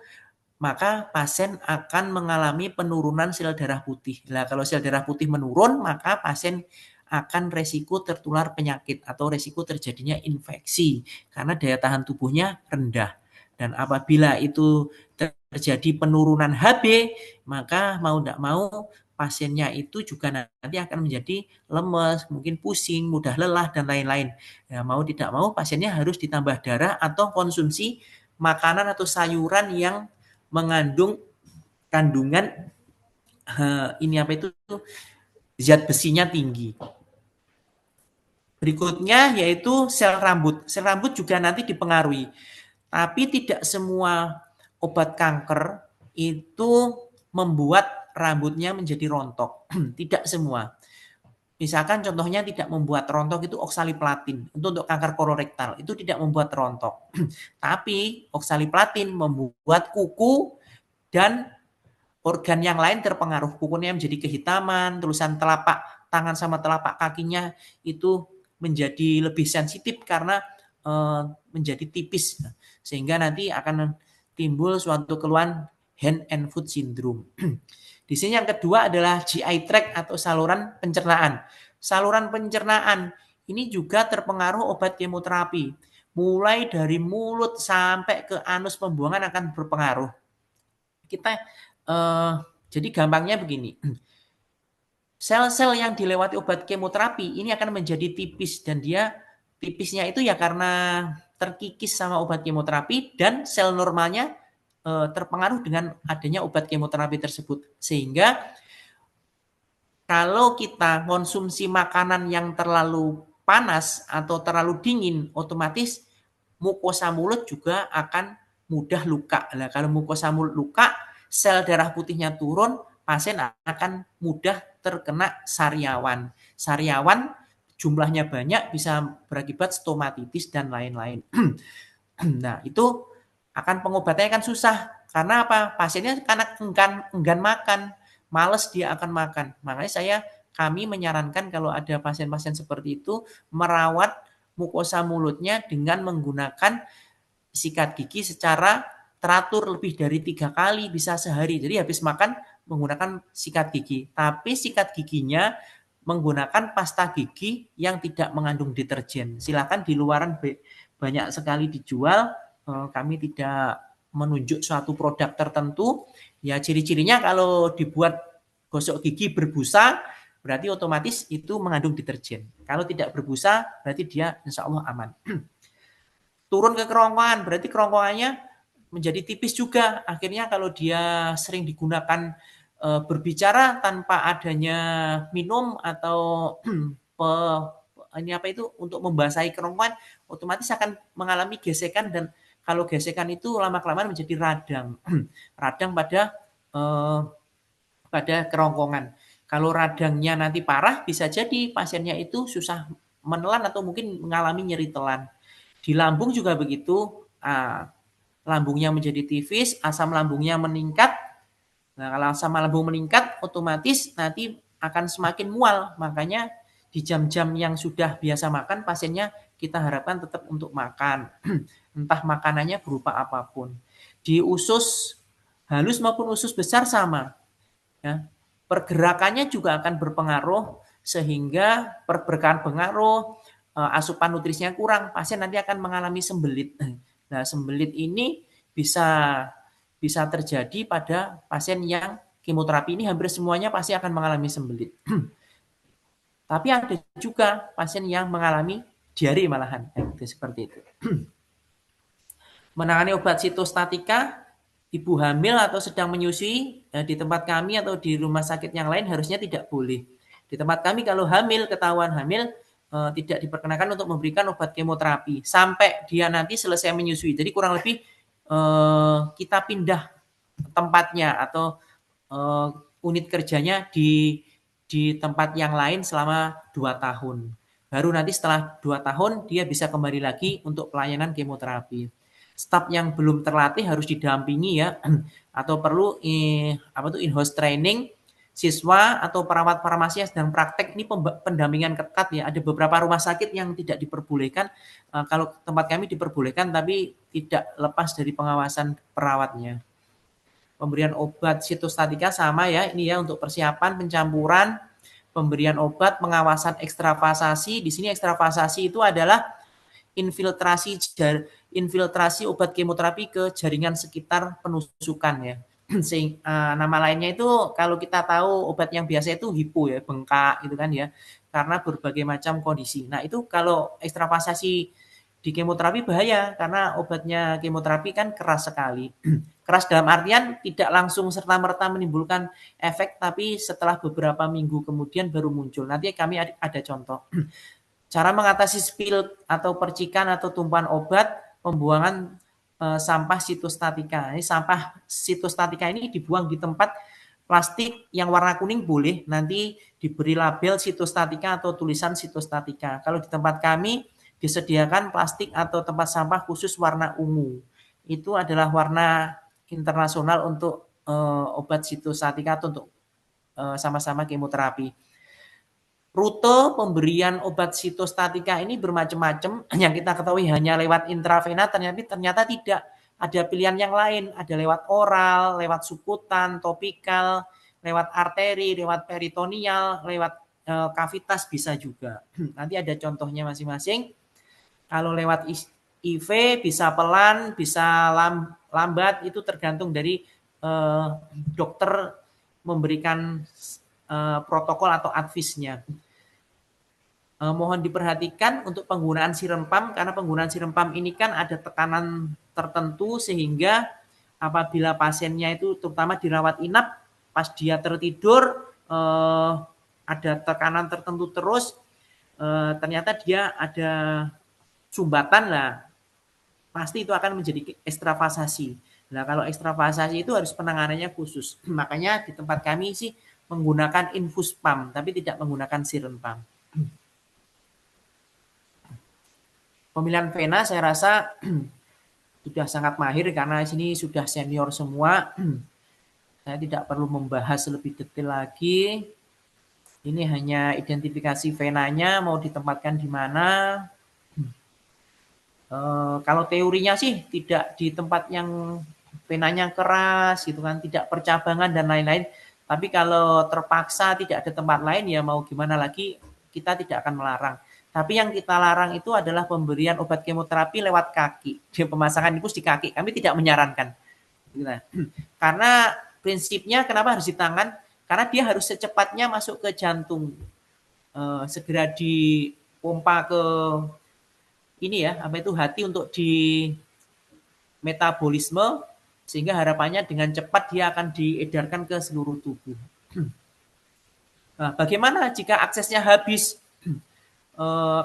maka pasien akan mengalami penurunan sel darah putih. Nah, kalau sel darah putih menurun, maka pasien akan resiko tertular penyakit atau resiko terjadinya infeksi karena daya tahan tubuhnya rendah. Dan apabila itu terjadi penurunan HB, maka mau tidak mau pasiennya itu juga nanti akan menjadi lemes, mungkin pusing, mudah lelah, dan lain-lain. Ya, mau tidak mau pasiennya harus ditambah darah atau konsumsi makanan atau sayuran yang mengandung kandungan zat besinya tinggi. Berikutnya yaitu sel rambut. Sel rambut juga nanti dipengaruhi. Tapi tidak semua obat kanker itu membuat rambutnya menjadi rontok. Tidak semua. Misalkan contohnya tidak membuat rontok itu oksaliplatin. Untuk kanker kolorektal itu tidak membuat rontok. Tapi oksaliplatin membuat kuku dan organ yang lain terpengaruh. Kukunya menjadi kehitaman, tulisan telapak tangan sama telapak kakinya itu menjadi lebih sensitif karena menjadi tipis. Sehingga nanti akan timbul suatu keluhan hand and foot syndrome. Di sini yang kedua adalah GI tract atau saluran pencernaan. Saluran pencernaan ini juga terpengaruh obat kemoterapi. Mulai dari mulut sampai ke anus pembuangan akan berpengaruh. Jadi gampangnya begini. Sel-sel yang dilewati obat kemoterapi ini akan menjadi tipis, dan dia tipisnya itu ya karena terkikis sama obat kemoterapi, dan sel normalnya terpengaruh dengan adanya obat kemoterapi tersebut. Sehingga kalau kita konsumsi makanan yang terlalu panas atau terlalu dingin, otomatis mukosa mulut juga akan mudah luka. Nah, kalau mukosa mulut luka, sel darah putihnya turun, pasien akan mudah terkena sariawan. Sariawan jumlahnya banyak bisa berakibat stomatitis dan lain-lain. Nah, itu akan pengobatannya kan susah. Karena apa? Pasiennya karena enggan makan, males dia akan makan. Makanya kami menyarankan kalau ada pasien-pasien seperti itu merawat mukosa mulutnya dengan menggunakan sikat gigi secara teratur lebih dari 3 kali bisa sehari. Jadi habis makan menggunakan sikat gigi. Tapi sikat giginya menggunakan pasta gigi yang tidak mengandung deterjen. Silakan di luaran banyak sekali dijual. Kami tidak menunjuk suatu produk tertentu. Ya ciri-cirinya kalau dibuat gosok gigi berbusa, berarti otomatis itu mengandung deterjen. Kalau tidak berbusa, berarti dia insya Allah aman. Turun ke kerongkongan, berarti kerongkongannya menjadi tipis juga. Akhirnya kalau dia sering digunakan berbicara tanpa adanya minum atau untuk membasahi kerongkongan, otomatis akan mengalami gesekan, dan kalau gesekan itu lama-kelamaan menjadi radang. Radang pada kerongkongan. Kalau radangnya nanti parah, bisa jadi pasiennya itu susah menelan atau mungkin mengalami nyeri telan. Di lambung juga begitu, lambungnya menjadi tipis, asam lambungnya meningkat. Nah, kalau asam lambung meningkat, otomatis nanti akan semakin mual. Makanya di jam-jam yang sudah biasa makan, pasiennya kita harapkan tetap untuk makan. Entah makanannya berupa apapun. Di usus halus maupun usus besar sama. Ya, pergerakannya juga akan berpengaruh, sehingga berpengaruh asupan nutrisinya kurang, pasien nanti akan mengalami sembelit. Nah, sembelit ini bisa terjadi pada pasien yang kemoterapi. Ini hampir semuanya pasti akan mengalami sembelit. Tapi ada juga pasien yang mengalami diare malahan, seperti itu. Menangani obat sitostatika, ibu hamil atau sedang menyusui di tempat kami atau di rumah sakit yang lain harusnya tidak boleh. Di tempat kami kalau ketahuan hamil, tidak diperkenakan untuk memberikan obat kemoterapi sampai dia nanti selesai menyusui. Jadi kurang lebih kita pindah tempatnya atau unit kerjanya di tempat yang lain selama 2 tahun. Baru nanti setelah 2 tahun dia bisa kembali lagi untuk pelayanan kemoterapi. Staf yang belum terlatih harus didampingi ya, atau perlu in-house training siswa atau perawat farmasi yang sedang praktek. Ini pendampingan ketat ya. Ada beberapa rumah sakit yang tidak diperbolehkan, kalau tempat kami diperbolehkan tapi tidak lepas dari pengawasan perawatnya. Pemberian obat sitostatika sama ya, ini ya untuk persiapan pencampuran, pemberian obat, pengawasan ekstravasasi. Di sini ekstravasasi itu adalah infiltrasi obat kemoterapi ke jaringan sekitar penusukan ya. Nama lainnya itu kalau kita tahu obat yang biasa itu hipo ya, bengkak gitu kan ya, karena berbagai macam kondisi. Nah itu kalau ekstravasasi di kemoterapi bahaya karena obatnya kemoterapi kan keras sekali. Keras dalam artian tidak langsung serta-merta menimbulkan efek, tapi setelah beberapa minggu kemudian baru muncul. Nanti kami ada contoh. Cara mengatasi spill atau percikan atau tumpahan obat, pembuangan sampah sitostatika. Ini sampah sitostatika ini dibuang di tempat plastik yang warna kuning boleh, nanti diberi label sitostatika atau tulisan sitostatika. Kalau di tempat kami disediakan plastik atau tempat sampah khusus warna ungu. Itu adalah warna internasional untuk obat sitostatika atau untuk sama-sama kemoterapi. Rute pemberian obat sitostatika ini bermacam-macam. Yang kita ketahui hanya lewat intravena, ternyata tidak. Ada pilihan yang lain, ada lewat oral, lewat sukutan, topikal, lewat arteri, lewat peritoneal, lewat kavitas bisa juga. Nanti ada contohnya masing-masing. Kalau lewat IV bisa pelan, bisa lambat, itu tergantung dari dokter memberikan protokol atau advisnya. Mohon diperhatikan untuk penggunaan siram pump, karena penggunaan siram pump ini kan ada tekanan tertentu, sehingga apabila pasiennya itu terutama dirawat inap, pas dia tertidur ada tekanan tertentu terus, ternyata dia ada sumbatan lah, pasti itu akan menjadi ekstravasasi. Nah kalau ekstravasasi itu harus penanganannya khusus. Makanya di tempat kami sih menggunakan infus pump, tapi tidak menggunakan siram pump. pemilihan vena saya rasa sudah sangat mahir karena sini sudah senior semua. Saya tidak perlu membahas lebih detail lagi. Ini hanya identifikasi venanya mau ditempatkan di mana. Kalau teorinya sih tidak di tempat yang venanya keras gitu kan, tidak percabangan dan lain-lain. Tapi kalau terpaksa tidak ada tempat lain ya mau gimana lagi, kita tidak akan melarang. Tapi yang kita larang itu adalah pemberian obat kemoterapi lewat kaki. Pemasangan infus di kaki. Kami tidak menyarankan. Karena prinsipnya kenapa harus di tangan? Karena dia harus secepatnya masuk ke jantung. Segera dipompa ke ini ya, apa itu hati untuk di metabolisme, sehingga harapannya dengan cepat dia akan diedarkan ke seluruh tubuh. Nah, bagaimana jika aksesnya habis?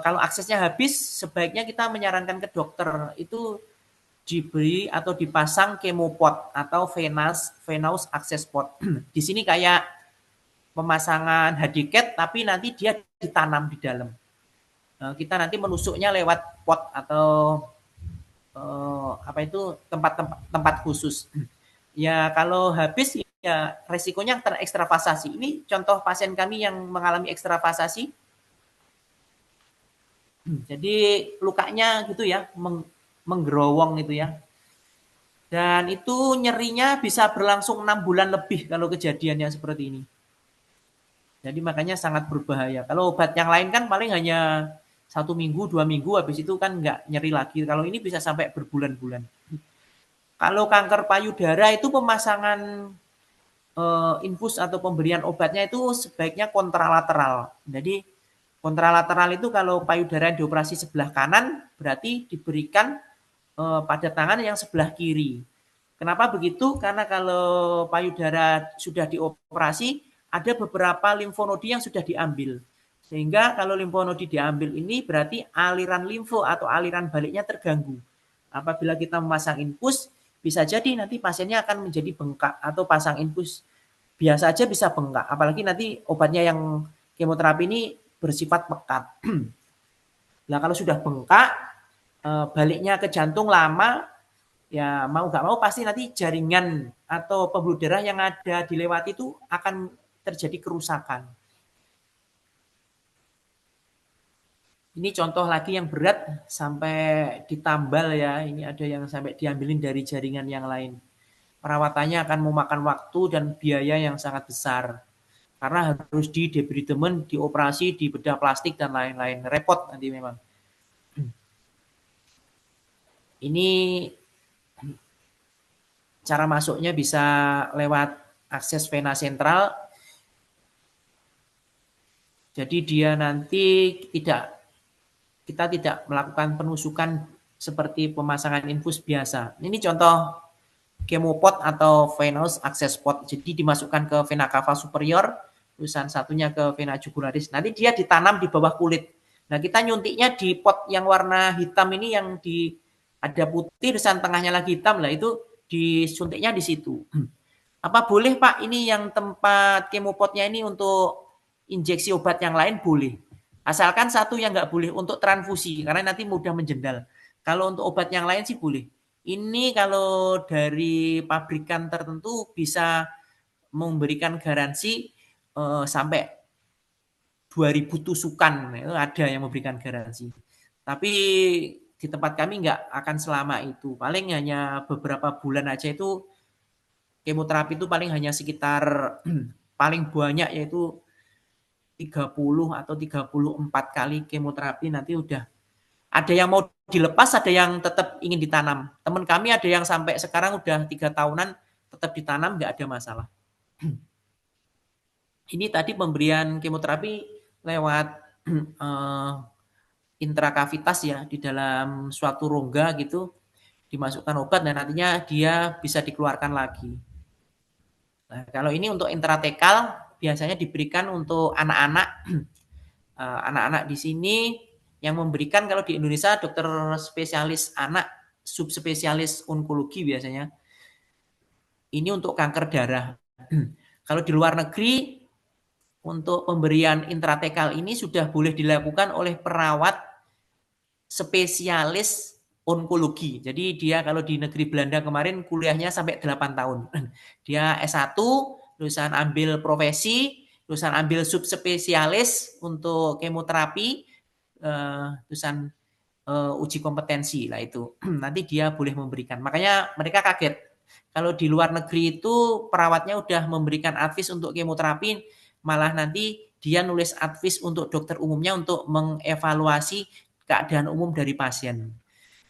Kalau aksesnya habis, sebaiknya kita menyarankan ke dokter itu diberi atau dipasang kemopot atau venous access pot. Di sini kayak pemasangan hadiket, tapi nanti dia ditanam di dalam. Kita nanti menusuknya lewat pot atau apa itu tempat khusus. Ya kalau habis ya resikonya terekstravasasi. Ini contoh pasien kami yang mengalami ekstravasasi. Jadi lukanya gitu ya, menggerowong itu ya. Dan itu nyerinya bisa berlangsung 6 bulan lebih kalau kejadiannya seperti ini. Jadi makanya sangat berbahaya. Kalau obat yang lain kan paling hanya 1 minggu, 2 minggu, habis itu kan nggak nyeri lagi. Kalau ini bisa sampai berbulan-bulan. Kalau kanker payudara itu pemasangan infus atau pemberian obatnya itu sebaiknya kontralateral. Jadi kontralateral itu kalau payudara dioperasi sebelah kanan berarti diberikan pada tangan yang sebelah kiri. Kenapa begitu? Karena kalau payudara sudah dioperasi ada beberapa limfonodi yang sudah diambil. Sehingga kalau limfonodi diambil ini berarti aliran limfo atau aliran baliknya terganggu. Apabila kita memasang infus, bisa jadi nanti pasiennya akan menjadi bengkak atau pasang infus biasa aja bisa bengkak. Apalagi nanti obatnya yang kemoterapi ini bersifat pekat. Nah kalau sudah bengkak, baliknya ke jantung lama, ya mau nggak mau pasti nanti jaringan atau pembuluh darah yang ada dilewati itu akan terjadi kerusakan. Ini contoh lagi yang berat sampai ditambal ya. Ini ada yang sampai diambilin dari jaringan yang lain. Perawatannya akan memakan waktu dan biaya yang sangat besar. Karena harus di debridement, dioperasi, di bedah plastik dan lain-lain. Repot nanti memang. Ini cara masuknya bisa lewat akses vena sentral. Jadi dia nanti kita tidak melakukan penusukan seperti pemasangan infus biasa. Ini contoh kemopot atau venous access pot. Jadi dimasukkan ke vena cava superior, terusan satunya ke vena jugularis. Nanti dia ditanam di bawah kulit. Nah, kita nyuntiknya di pot yang warna hitam ini yang ada putih, terusan tengahnya lagi hitam lah, itu disuntiknya di situ. Apa boleh Pak ini yang tempat kemopotnya ini untuk injeksi obat yang lain? Boleh. Asalkan satu yang nggak boleh untuk transfusi, karena nanti mudah menjendal. Kalau untuk obat yang lain sih boleh. Ini kalau dari pabrikan tertentu bisa memberikan garansi sampai 2000 tusukan. Itu ada yang memberikan garansi. Tapi di tempat kami nggak akan selama itu. Paling hanya beberapa bulan aja itu kemoterapi itu paling hanya sekitar paling banyak yaitu 30 atau 34 kali kemoterapi nanti udah. Ada yang mau dilepas, ada yang tetap ingin ditanam. Teman kami ada yang sampai sekarang udah 3 tahunan tetap ditanam, nggak ada masalah. Ini tadi pemberian kemoterapi lewat intrakavitas ya, di dalam suatu rongga gitu, dimasukkan obat dan nantinya dia bisa dikeluarkan lagi. Nah, kalau ini untuk intratekal, biasanya diberikan untuk anak-anak. Anak-anak di sini yang memberikan kalau di Indonesia dokter spesialis anak, subspesialis onkologi biasanya. Ini untuk kanker darah. Kalau di luar negeri untuk pemberian intratekal ini sudah boleh dilakukan oleh perawat spesialis onkologi. Jadi dia kalau di negeri Belanda kemarin kuliahnya sampai 8 tahun. Dia S1, lulusan ambil profesi, lulusan ambil subspesialis untuk kemoterapi, lulusan uji kompetensi lah itu. Nanti dia boleh memberikan. Makanya mereka kaget. Kalau di luar negeri itu perawatnya udah memberikan advice untuk kemoterapi, malah nanti dia nulis advice untuk dokter umumnya untuk mengevaluasi keadaan umum dari pasien.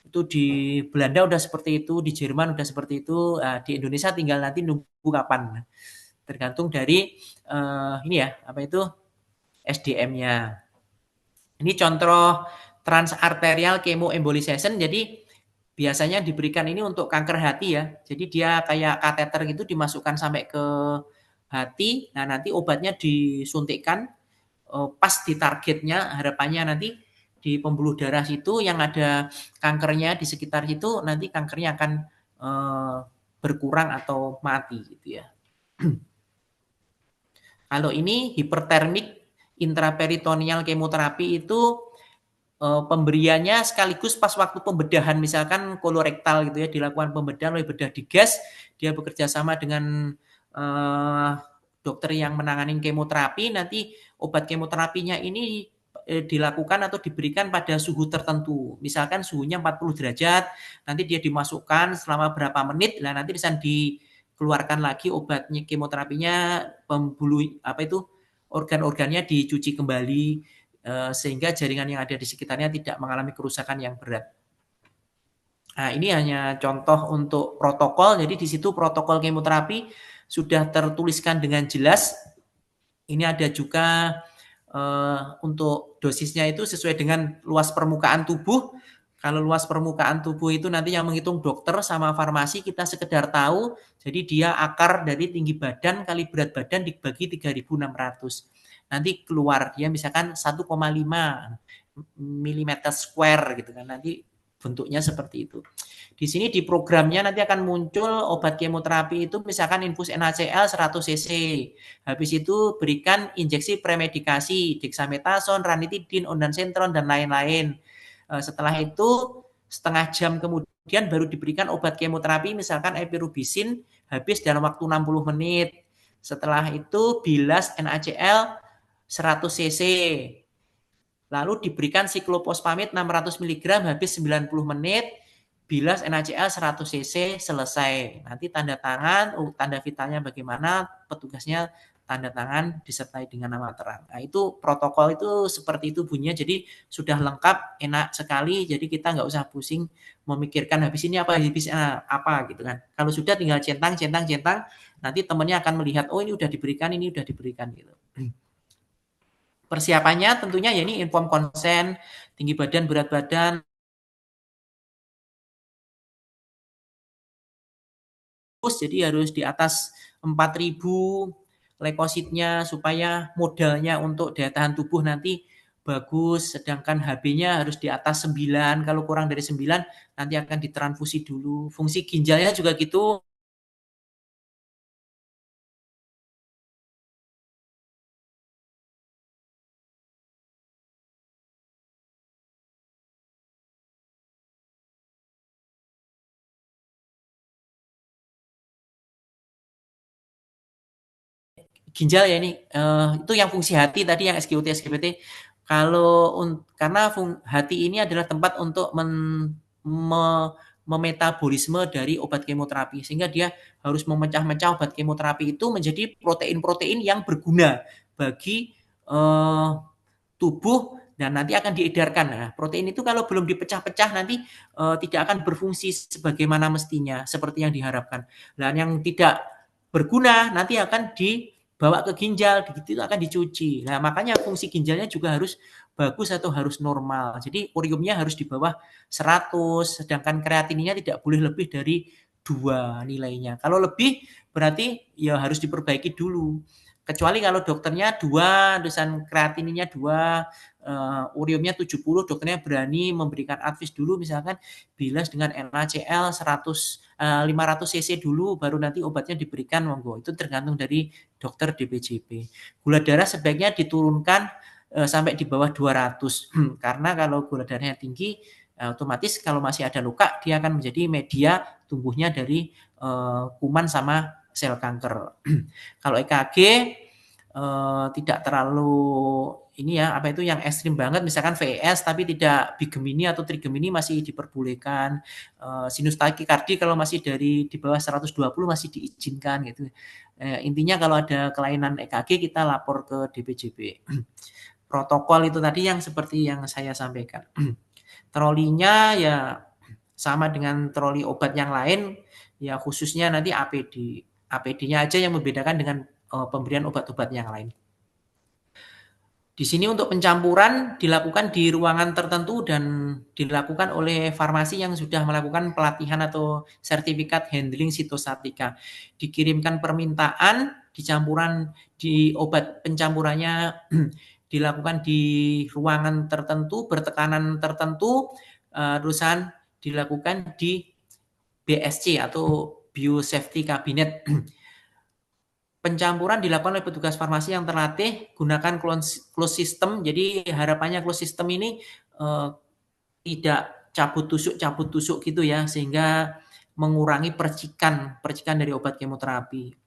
Itu di Belanda udah seperti itu, di Jerman udah seperti itu, di Indonesia tinggal nanti nunggu kapan. Tergantung dari ini ya, apa itu SDM-nya. Ini contoh transarterial chemoembolization. Jadi biasanya diberikan ini untuk kanker hati ya. Jadi dia kayak kateter gitu dimasukkan sampai ke hati. Nah, nanti obatnya disuntikkan pas di targetnya, harapannya nanti di pembuluh darah situ yang ada kankernya di sekitar situ, nanti kankernya akan berkurang atau mati gitu ya. Kalau ini hipertermik intraperitoneal kemoterapi itu pemberiannya sekaligus pas waktu pembedahan, misalkan kolorektal gitu ya, dilakukan pembedahan oleh bedah digas, dia bekerja sama dengan dokter yang menangani kemoterapi, nanti obat kemoterapinya ini dilakukan atau diberikan pada suhu tertentu. Misalkan suhunya 40 derajat, nanti dia dimasukkan selama berapa menit, nah nanti bisa dikeluarkan lagi obatnya, kemoterapinya, pembuluh apa itu organ-organnya dicuci kembali sehingga jaringan yang ada di sekitarnya tidak mengalami kerusakan yang berat. Nah, ini hanya contoh untuk protokol. Jadi di situ protokol kemoterapi sudah tertuliskan dengan jelas. Ini ada juga untuk dosisnya itu sesuai dengan luas permukaan tubuh. Kalau luas permukaan tubuh itu nanti yang menghitung dokter sama farmasi, kita sekedar tahu. Jadi dia akar dari tinggi badan kali berat badan dibagi 3.600. Nanti keluar dia misalkan 1,5 mm square gitu kan. Nanti bentuknya seperti itu. Di sini di programnya nanti akan muncul obat kemoterapi itu misalkan infus NaCl 100 cc. Habis itu berikan injeksi premedikasi, dexamethasone, ranitidin, ondansetron dan lain-lain. Setelah itu setengah jam kemudian baru diberikan obat kemoterapi misalkan epirubicin habis dalam waktu 60 menit. Setelah itu bilas NaCl 100 cc. Lalu diberikan siklopospamid 600 mg habis 90 menit. Bilas NaCl 100 cc selesai. Nanti tanda tangan, tanda vitalnya bagaimana, petugasnya tanda tangan disertai dengan nama terang. Nah, itu protokol itu seperti itu bunyinya. Jadi sudah lengkap, enak sekali. Jadi kita nggak usah pusing memikirkan habis ini apa, habis apa gitu kan. Kalau sudah tinggal centang. Nanti temannya akan melihat, oh ini udah diberikan gitu. Persiapannya tentunya ya ini inform konsen, tinggi badan, berat badan, jadi harus di atas 4.000 leukositnya supaya modalnya untuk daya tahan tubuh nanti bagus, sedangkan HB-nya harus di atas 9, kalau kurang dari 9 nanti akan ditransfusi dulu. Fungsi ginjalnya juga gitu. Ginjal ya ini itu yang fungsi hati tadi yang SGOT SGPT. Kalau karena hati ini adalah tempat untuk memetabolisme dari obat kemoterapi sehingga dia harus memecah-mecah obat kemoterapi itu menjadi protein-protein yang berguna bagi tubuh dan nanti akan diedarkan. Nah, protein itu kalau belum dipecah-pecah nanti tidak akan berfungsi sebagaimana mestinya seperti yang diharapkan. Dan yang tidak berguna nanti akan dibawa ke ginjal, begitu akan dicuci. Nah, makanya fungsi ginjalnya juga harus bagus atau harus normal. Jadi uriumnya harus di bawah 100, sedangkan kreatininnya tidak boleh lebih dari 2 nilainya. Kalau lebih berarti ya harus diperbaiki dulu. Kecuali kalau dokternya 2, dosen kreatininnya 2, uriumnya 70, dokternya berani memberikan advice dulu misalkan bilas dengan NaCl 500 cc dulu baru nanti obatnya diberikan, monggo. Itu tergantung dari dokter DPJP. Gula darah sebaiknya diturunkan sampai di bawah 200. Karena kalau gula darahnya tinggi, otomatis kalau masih ada luka dia akan menjadi media tumbuhnya dari kuman sama sel kanker. Kalau EKG tidak terlalu ini ya, apa itu yang ekstrim banget, misalkan VES tapi tidak bigemini atau trigemini masih diperbolehkan. Sinus takikardi kalau masih di bawah 120 masih diizinkan gitu. Intinya kalau ada kelainan EKG kita lapor ke DPJB. Protokol itu tadi yang seperti yang saya sampaikan. Trolinya ya sama dengan troli obat yang lain, ya khususnya nanti APD. APD-nya aja yang membedakan dengan pemberian obat-obat yang lain. Di sini untuk pencampuran dilakukan di ruangan tertentu dan dilakukan oleh farmasi yang sudah melakukan pelatihan atau sertifikat handling sitostatika. Dikirimkan permintaan, dicampuran di obat pencampurannya dilakukan di ruangan tertentu, bertekanan tertentu, terusan dilakukan di BSC atau Biosafety Cabinet. Pencampuran dilakukan oleh petugas farmasi yang terlatih, gunakan closed system. Jadi harapannya closed system ini tidak cabut tusuk gitu ya, sehingga mengurangi percikan dari obat kemoterapi.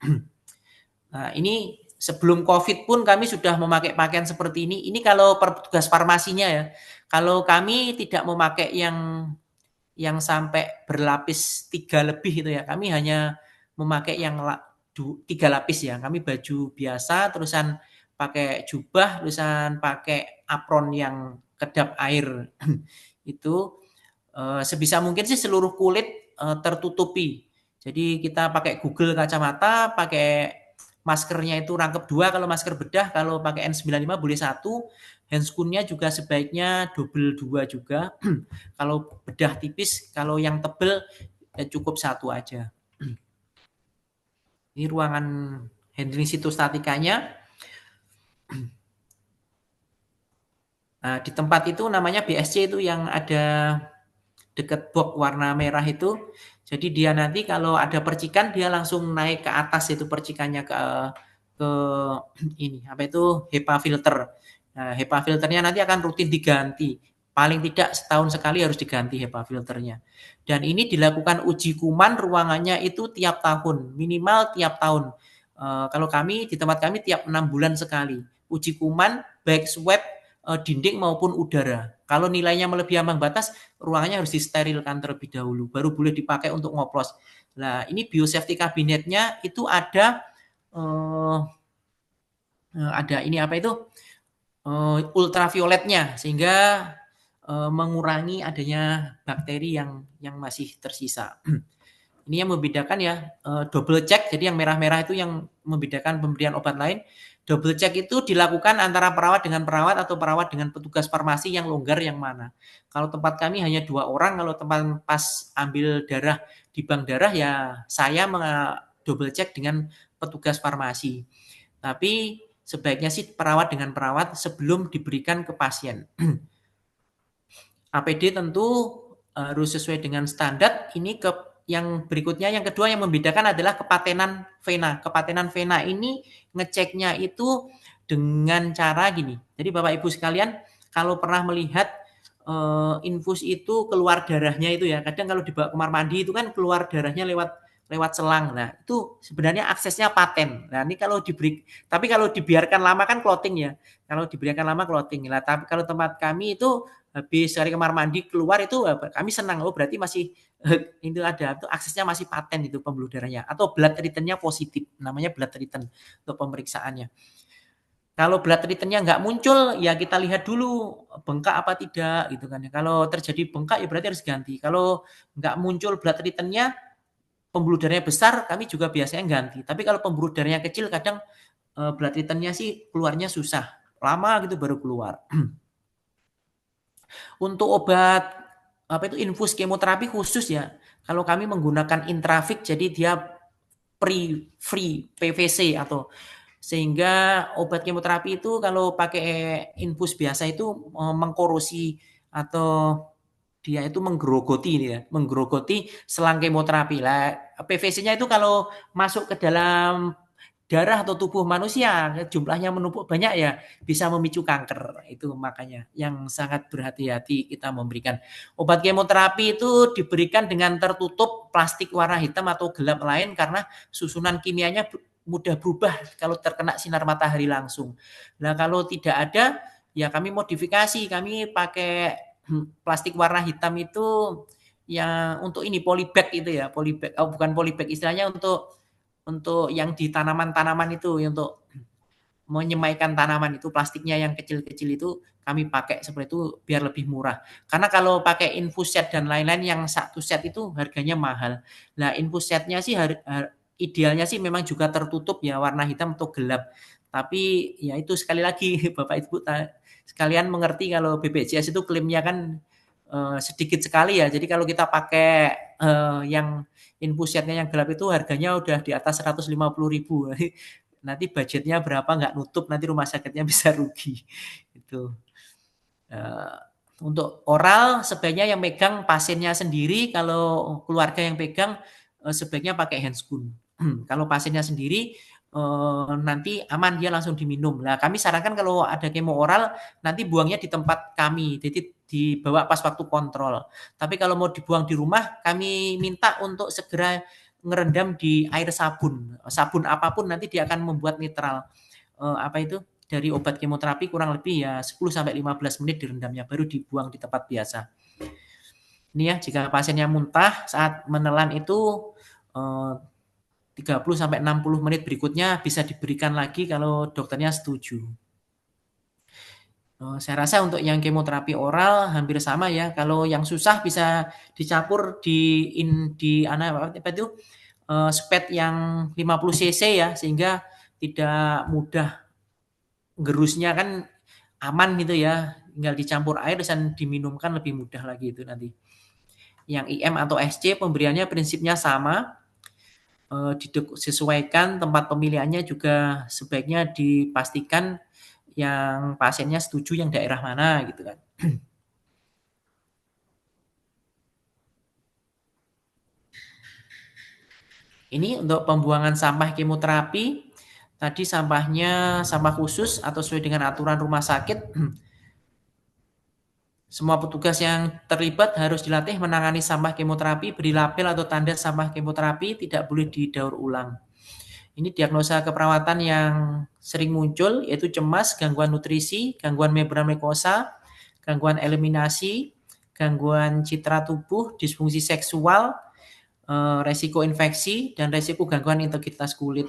Nah, ini sebelum COVID pun kami sudah memakai pakaian seperti ini. Ini kalau petugas farmasinya ya. Kalau kami tidak memakai yang sampai berlapis 3 lebih itu ya. Kami hanya memakai yang 3 lapis ya. Kami baju biasa, terusan pakai jubah, terusan pakai apron yang kedap air. Itu sebisa mungkin sih seluruh kulit tertutupi. Jadi kita pakai Google kacamata, pakai maskernya itu rangkep 2 kalau masker bedah, kalau pakai N95 boleh 1. Handscoon-nya juga sebaiknya double 2 juga. Kalau bedah tipis, kalau yang tebel ya cukup 1 aja. Ini ruangan handling sitostatikanya. Nah, di tempat itu namanya BSC itu yang ada dekat box warna merah itu. Jadi dia nanti kalau ada percikan dia langsung naik ke atas itu percikannya ke ini apa itu HEPA filter. Nah, HEPA filternya nanti akan rutin diganti. Paling tidak setahun sekali harus diganti HEPA filternya. Dan ini dilakukan uji kuman ruangannya itu tiap tahun, minimal tiap tahun. Kalau kami di tempat kami tiap 6 bulan sekali. Uji kuman baik swab dinding maupun udara. Kalau nilainya melebihi ambang batas, ruangannya harus disterilkan terlebih dahulu, baru boleh dipakai untuk ngoplos. Nah, ini biosafety kabinetnya itu ada ini apa itu ultravioletnya, sehingga mengurangi adanya bakteri yang masih tersisa. Ini yang membedakan ya, double check. Jadi yang merah-merah itu yang membedakan pemberian obat lain. Double check itu dilakukan antara perawat dengan perawat atau perawat dengan petugas farmasi yang longgar yang mana. Kalau tempat kami hanya 2 orang, kalau tempat pas ambil darah di bank darah ya saya double check dengan petugas farmasi. Tapi sebaiknya sih perawat dengan perawat sebelum diberikan ke pasien. APD tentu harus sesuai dengan standar. Ini yang berikutnya, yang kedua yang membedakan adalah kepatenan vena. Kepatenan vena ini ngeceknya itu dengan cara gini. Jadi Bapak Ibu sekalian, kalau pernah melihat infus itu keluar darahnya itu ya, kadang kalau dibawa kamar mandi itu kan keluar darahnya lewat selang. Nah, itu sebenarnya aksesnya paten. Nah, ini kalau tapi kalau dibiarkan lama kan clotting ya. Kalau dibiarkan lama clotting. Nah, tapi kalau tempat kami itu habis dari kamar mandi keluar itu kami senang, berarti masih itu ada tuh aksesnya masih paten itu pembuluh darahnya, atau blood return-nya positif, namanya blood return untuk pemeriksaannya. Kalau blood return-nya nggak muncul ya kita lihat dulu bengkak apa tidak gitu kan. Kalau terjadi bengkak ya berarti harus ganti. Kalau nggak muncul blood return-nya, pembuluh darahnya besar, kami juga biasanya ganti. Tapi kalau pembuluh darahnya kecil kadang blood return-nya sih keluarnya susah, lama gitu baru keluar. Untuk obat infus kemoterapi khusus ya. Kalau kami menggunakan Intravik, jadi dia free PVC atau sehingga obat kemoterapi itu kalau pakai infus biasa itu mengkorosi atau dia itu menggerogoti selang kemoterapi lah. PVC-nya itu kalau masuk ke dalam darah atau tubuh manusia jumlahnya menumpuk banyak ya bisa memicu kanker. Itu makanya yang sangat berhati-hati kita memberikan. Obat kemoterapi itu diberikan dengan tertutup plastik warna hitam atau gelap lain karena susunan kimianya mudah berubah kalau terkena sinar matahari langsung. Nah, kalau tidak ada ya kami modifikasi, kami pakai plastik warna hitam itu yang untuk ini polybag itu ya, polybag. Oh, bukan polybag, istilahnya untuk yang di tanaman-tanaman itu, untuk menyemaikan tanaman itu plastiknya yang kecil-kecil itu kami pakai seperti itu biar lebih murah. Karena kalau pakai infus set dan lain-lain yang satu set itu harganya mahal. Nah, infus setnya sih idealnya sih memang juga tertutup ya warna hitam atau gelap. Tapi ya itu sekali lagi Bapak Ibu sekalian mengerti kalau BPJS itu klaimnya kan sedikit sekali ya. Jadi kalau kita pakai yang infus setnya yang gelap itu harganya udah di atas 150.000. Nanti budgetnya berapa nggak nutup, nanti rumah sakitnya bisa rugi. Itu. Untuk oral sebaiknya yang megang pasiennya sendiri, kalau keluarga yang pegang sebaiknya pakai handscoon. Kalau pasiennya sendiri nanti aman dia langsung diminum. Nah, kami sarankan kalau ada kemo oral nanti buangnya di tempat kami, jadi dibawa pas waktu kontrol. Tapi kalau mau dibuang di rumah, kami minta untuk segera ngerendam di air sabun apapun nanti dia akan membuat netral. Dari obat kemoterapi kurang lebih ya 10-15 menit direndamnya, baru dibuang di tempat biasa. Ini ya, jika pasiennya muntah saat menelan itu 30-60 menit berikutnya bisa diberikan lagi kalau dokternya setuju. Saya rasa untuk yang kemoterapi oral hampir sama ya. Kalau yang susah bisa dicampur di spet yang 50 cc ya, sehingga tidak mudah gerusnya kan aman gitu ya. Tinggal dicampur air dan diminumkan lebih mudah lagi itu nanti. Yang IM atau SC pemberiannya prinsipnya sama. Disesuaikan tempat pemilihannya juga sebaiknya dipastikan yang pasiennya setuju yang daerah mana gitu kan. Ini untuk pembuangan sampah kemoterapi. Tadi sampahnya sampah khusus atau sesuai dengan aturan rumah sakit. Semua petugas yang terlibat harus dilatih menangani sampah kemoterapi, beri label atau tanda sampah kemoterapi, tidak boleh didaur ulang. Ini diagnosa keperawatan yang sering muncul, yaitu cemas, gangguan nutrisi, gangguan membran mukosa, gangguan eliminasi, gangguan citra tubuh, disfungsi seksual, resiko infeksi, dan resiko gangguan integritas kulit.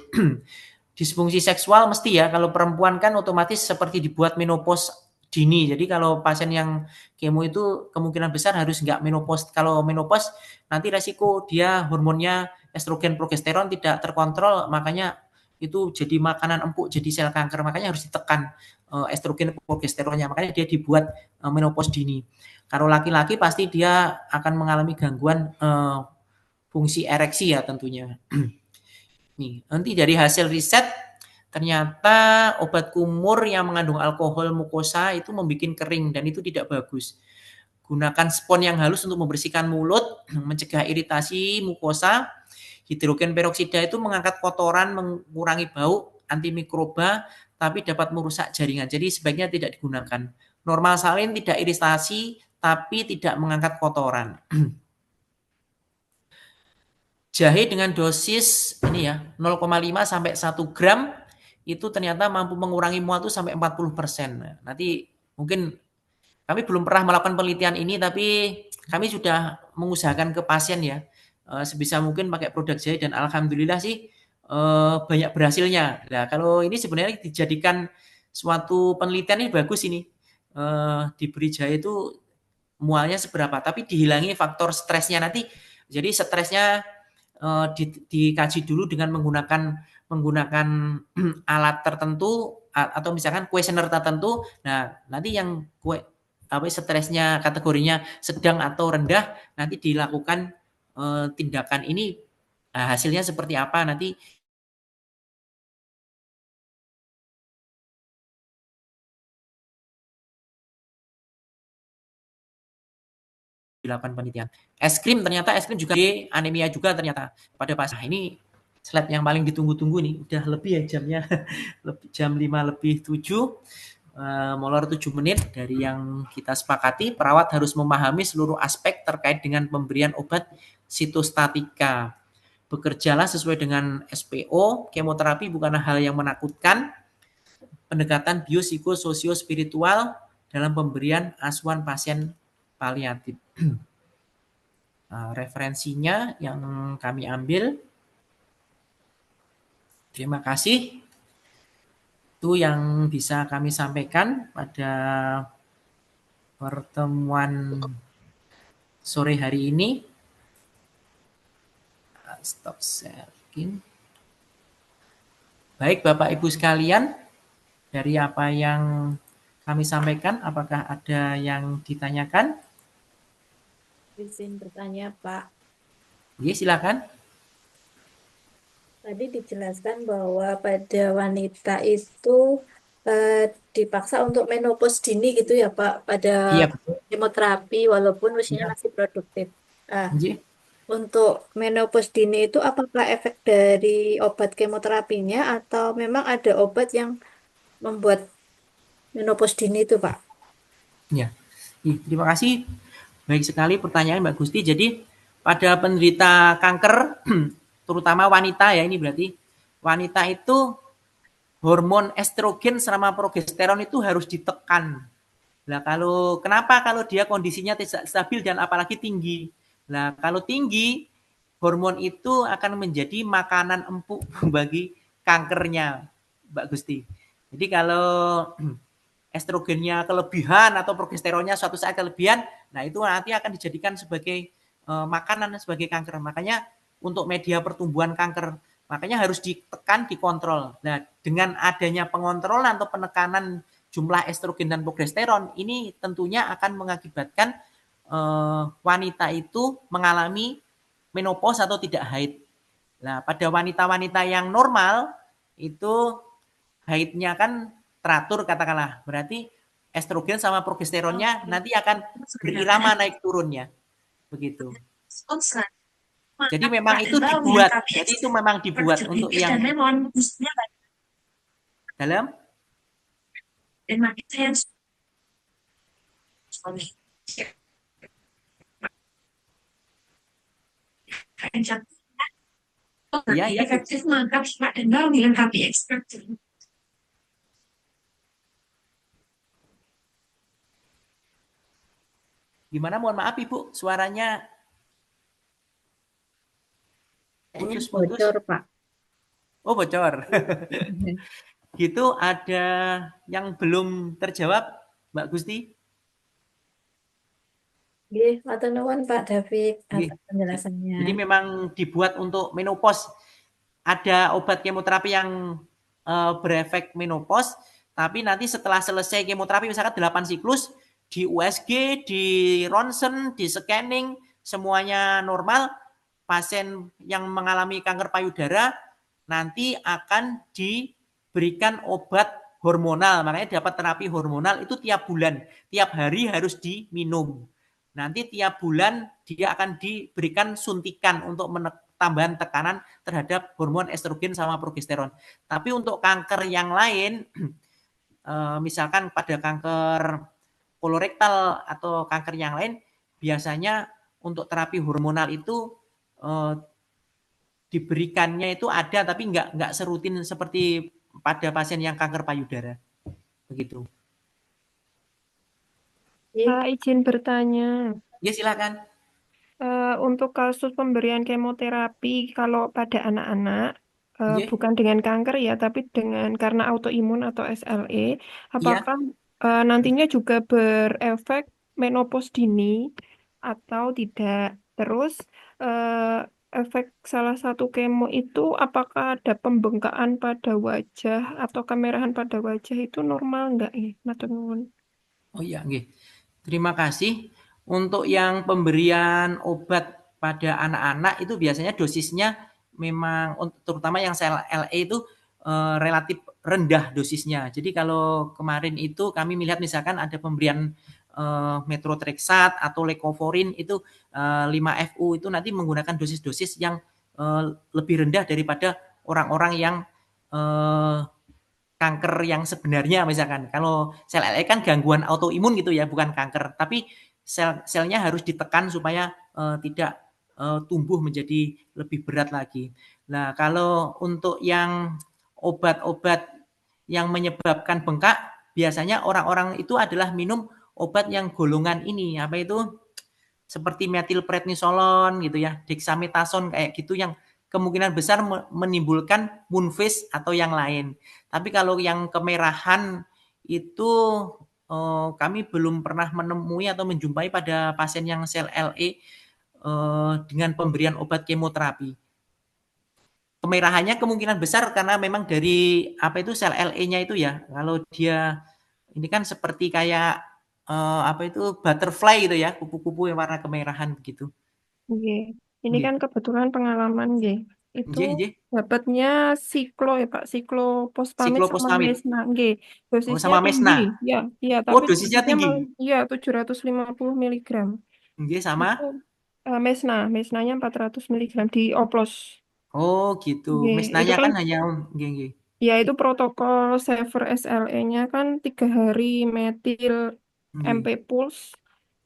Disfungsi seksual mesti ya, kalau perempuan kan otomatis seperti dibuat menopause dini. Jadi kalau pasien yang kemo itu kemungkinan besar harus nggak menopause. Kalau menopause nanti resiko dia hormonnya estrogen progesteron tidak terkontrol, makanya itu jadi makanan empuk, jadi sel kanker. Makanya harus ditekan estrogen progesteronnya. Makanya dia dibuat menopause dini. Kalau laki-laki pasti dia akan mengalami gangguan fungsi ereksi ya tentunya. Nih, nanti dari hasil riset ternyata obat kumur yang mengandung alkohol mukosa itu membuat kering dan itu tidak bagus. Gunakan spons yang halus untuk membersihkan mulut, mencegah iritasi mukosa. Hidrogen peroksida itu mengangkat kotoran, mengurangi bau, antimikroba, tapi dapat merusak jaringan. Jadi sebaiknya tidak digunakan. Normal salin tidak iritasi, tapi tidak mengangkat kotoran. Jahe dengan dosis ini ya 0,5 sampai 1 gram itu ternyata mampu mengurangi mual itu sampai 40%. Nanti mungkin kami belum pernah melakukan penelitian ini, tapi kami sudah mengusahakan ke pasien ya sebisa mungkin pakai produk jahe dan alhamdulillah sih banyak berhasilnya. Nah kalau ini sebenarnya dijadikan suatu penelitian ini bagus ini, diberi jahe itu mualnya seberapa, tapi dihilangi faktor stresnya nanti. Jadi stresnya dikaji dulu dengan menggunakan alat tertentu atau misalkan kuesioner tertentu. Nah, nanti yang stresnya kategorinya sedang atau rendah nanti dilakukan tindakan ini. Nah, hasilnya seperti apa nanti dilakukan penelitian. Es krim ternyata juga anemia juga ternyata pada pasien. Ini slide yang paling ditunggu-tunggu nih, udah lebih ya jamnya, jam 5:07, molor 7 menit dari yang kita sepakati. Perawat harus memahami seluruh aspek terkait dengan pemberian obat sitostatika. Bekerjalah sesuai dengan SPO. Kemoterapi bukanlah hal yang menakutkan. Pendekatan biopsikososio-spiritual dalam pemberian asuhan pasien paliatif. Referensinya yang kami ambil. Terima kasih. Itu yang bisa kami sampaikan pada pertemuan sore hari ini. Stop sharing. Baik Bapak Ibu sekalian, dari apa yang kami sampaikan, apakah ada yang ditanyakan? Izin bertanya, Pak. Iya, silakan. Tadi dijelaskan bahwa pada wanita itu dipaksa untuk menopause dini gitu ya Pak, pada Iya, betul. kemoterapi walaupun usianya Iya. masih produktif. Iya. Untuk menopause dini itu apakah efek dari obat kemoterapinya atau memang ada obat yang membuat menopause dini itu Pak? Ya. Terima kasih. Baik sekali pertanyaan Mbak Gusti. Jadi pada penderita kanker, terutama wanita ya, ini berarti wanita itu hormon estrogen sama progesteron itu harus ditekan. Nah, kenapa kalau dia kondisinya tidak stabil dan apalagi tinggi? Nah, kalau tinggi, hormon itu akan menjadi makanan empuk bagi kankernya, Mbak Gusti. Jadi kalau estrogennya kelebihan atau progesteronnya suatu saat kelebihan, nah itu nanti akan dijadikan sebagai makanan sebagai kanker. Makanya untuk media pertumbuhan kanker, makanya harus ditekan, dikontrol. Nah, dengan adanya pengontrolan atau penekanan jumlah estrogen dan progesteron, ini tentunya akan mengakibatkan wanita itu mengalami menopause atau tidak haid. Nah, pada wanita-wanita yang normal itu haidnya kan teratur katakanlah, berarti estrogen sama progesteronnya nanti akan berirama naik turunnya, begitu. Jadi memang itu dibuat, jadi itu memang dibuat untuk yang dalam ya, ya. Gimana? Mohon maaf Ibu, suaranya putus-putus. Bocor, Pak. Oh, bocor. Gitu, ada yang belum terjawab, Mbak Gusti? Nggih, matur nuwun Pak David atas penjelasannya. Jadi memang dibuat untuk menopause. Ada obat kemoterapi yang berefek menopause, tapi nanti setelah selesai kemoterapi misalkan 8 siklus, di USG, di ronsen, di scanning, semuanya normal, pasien yang mengalami kanker payudara nanti akan diberikan obat hormonal. Makanya dapat terapi hormonal itu tiap bulan, tiap hari harus diminum. Nanti tiap bulan dia akan diberikan suntikan untuk tambahan tekanan terhadap hormon estrogen sama progesteron. Tapi untuk kanker yang lain, misalkan pada kanker kolorektal atau kanker yang lain, biasanya untuk terapi hormonal itu diberikannya itu ada, tapi nggak serutin seperti pada pasien yang kanker payudara. Begitu. Pak, izin bertanya. Ya, silakan. Untuk kasus pemberian kemoterapi kalau pada anak-anak, bukan dengan kanker ya, tapi karena autoimun atau SLE, apakah nantinya juga berefek menopause dini atau tidak? Terus efek salah satu kemo itu apakah ada pembengkakan pada wajah atau kemerahan pada wajah itu normal enggak ya? Matur nuwun. Oh iya, nggih. Terima kasih. Untuk yang pemberian obat pada anak-anak itu biasanya dosisnya memang terutama yang sel LE itu relatif rendah dosisnya. Jadi kalau kemarin itu kami melihat misalkan ada pemberian methotrexate atau leucovorin itu 5FU itu nanti menggunakan dosis-dosis yang lebih rendah daripada orang-orang yang kanker yang sebenarnya misalkan. Kalau sel LE kan gangguan autoimun gitu ya, bukan kanker. Tapi selnya harus ditekan supaya tidak tumbuh menjadi lebih berat lagi. Nah, kalau untuk yang obat-obat yang menyebabkan bengkak, biasanya orang-orang itu adalah minum obat yang golongan ini, apa itu, seperti metilprednisolon gitu ya, dexamethasone kayak gitu yang kemungkinan besar menimbulkan moon phase atau yang lain. Tapi kalau yang kemerahan itu kami belum pernah menemui atau menjumpai pada pasien yang sel LE dengan pemberian obat kemoterapi. Kemerahannya kemungkinan besar karena memang dari apa itu sel LE-nya itu ya. Kalau dia ini kan seperti kayak apa itu butterfly gitu ya, kupu-kupu yang warna kemerahan begitu. Nggih. Ini Nggih. kan kebetulan pengalaman nggih. Nggih, Itu nggih. dapatnya siklo ya Pak, siklopospamid sama Siklopospamid. mesna nggih. Oh, Dosisnya sama mesna. tinggi. Ya, iya, Oh, tapi dosisnya dosisnya tinggi. iya 750 mg. Nggih, sama? Itu mesnanya 400 mg dioplos. Oh, gitu. Nggih, itu Mesnanya kan kan hanya nggih, nggih. ya itu protokol saver SLE-nya kan 3 hari metil MP Nggih. Pulse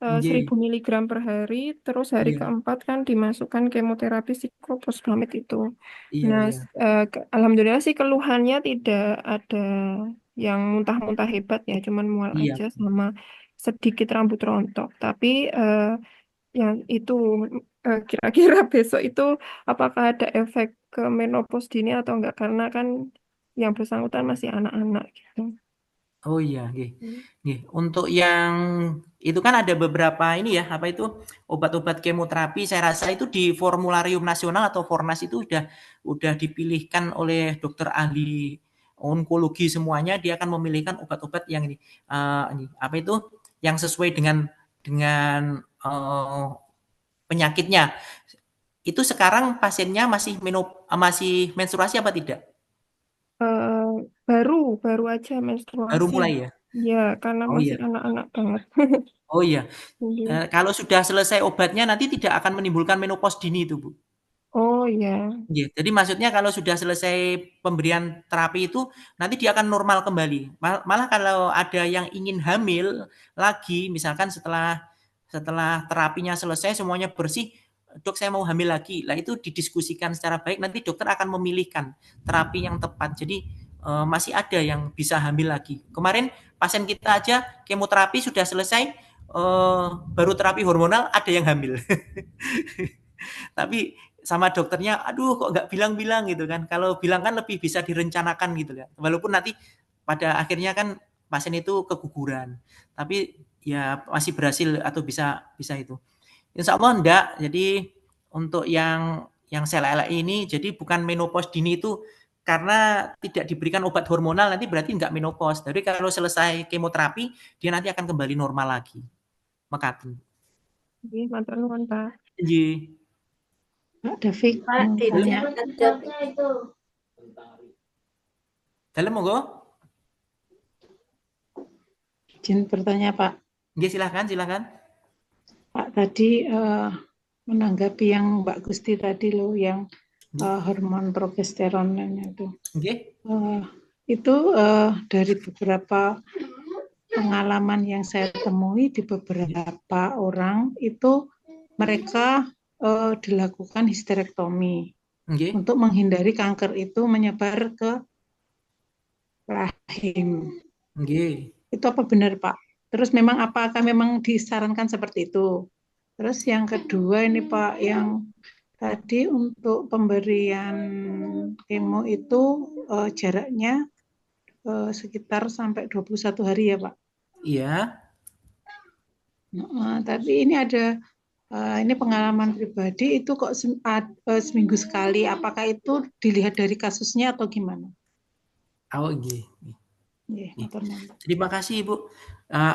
1000 Nggih. mg per hari, terus hari Iya. keempat kan dimasukkan kemoterapi siklopospamid itu. Iya, Nah, iya. alhamdulillah sih keluhannya tidak ada yang muntah-muntah hebat ya, cuman mual Iya. aja sama sedikit rambut rontok. Tapi yang itu kira-kira besok itu apakah ada efek ke menopause dini atau enggak, karena kan yang bersangkutan masih anak-anak gitu. Oh iya, nggih. Nggih, untuk yang itu kan ada beberapa ini ya, apa itu, obat-obat kemoterapi saya rasa itu di formularium nasional atau Fornas itu udah dipilihkan oleh dokter ahli onkologi semuanya, dia akan memilihkan obat-obat yang ini apa itu, yang sesuai dengan penyakitnya. Itu sekarang pasiennya masih menstruasi apa tidak? Baru aja Baru menstruasi. mulai ya? Ya, karena Oh masih iya. anak-anak banget. Oh iya. Nggih. Kalau sudah selesai obatnya nanti tidak akan menimbulkan menopause dini itu, Bu. Oh iya. Iya, jadi maksudnya kalau sudah selesai pemberian terapi itu nanti dia akan normal kembali. Malah kalau ada yang ingin hamil lagi, misalkan setelah terapinya selesai semuanya bersih, dok saya mau hamil lagi. Lah itu didiskusikan secara baik, nanti dokter akan memilihkan terapi yang tepat. Jadi masih ada yang bisa hamil lagi. Kemarin pasien kita aja kemoterapi sudah selesai, baru terapi hormonal ada yang hamil. Tapi sama dokternya, aduh kok nggak bilang-bilang gitu kan. Kalau bilang kan lebih bisa direncanakan gitu ya. Walaupun nanti pada akhirnya kan pasien itu keguguran. Tapi ya masih berhasil atau bisa itu. Insya Allah enggak. Jadi untuk yang sel LE ini, jadi bukan menopause dini itu karena tidak diberikan obat hormonal nanti berarti enggak menopause. Tapi kalau selesai kemoterapi dia nanti akan kembali normal lagi. Mekaten. Nggih, matur nuwun, Pak. Nggih. Pak David Pak, mau tanya. Dalam monggo. Izin bertanya, Pak. Nggih, silakan. Pak, tadi menanggapi yang Mbak Gusti tadi loh, yang hormon progesteronnya itu. Nggih. Itu dari beberapa pengalaman yang saya temui di beberapa orang itu mereka dilakukan histerektomi untuk menghindari kanker itu menyebar ke rahim. Itu apa benar, Pak? Terus apakah memang disarankan seperti itu? Terus yang kedua ini Pak, yang tadi untuk pemberian kemo itu jaraknya sekitar sampai 21 hari ya Pak? Iya. Tapi ini ada ini pengalaman pribadi itu kok seminggu sekali. Apakah itu dilihat dari kasusnya atau gimana? Oh, nggih. Terima kasih Ibu.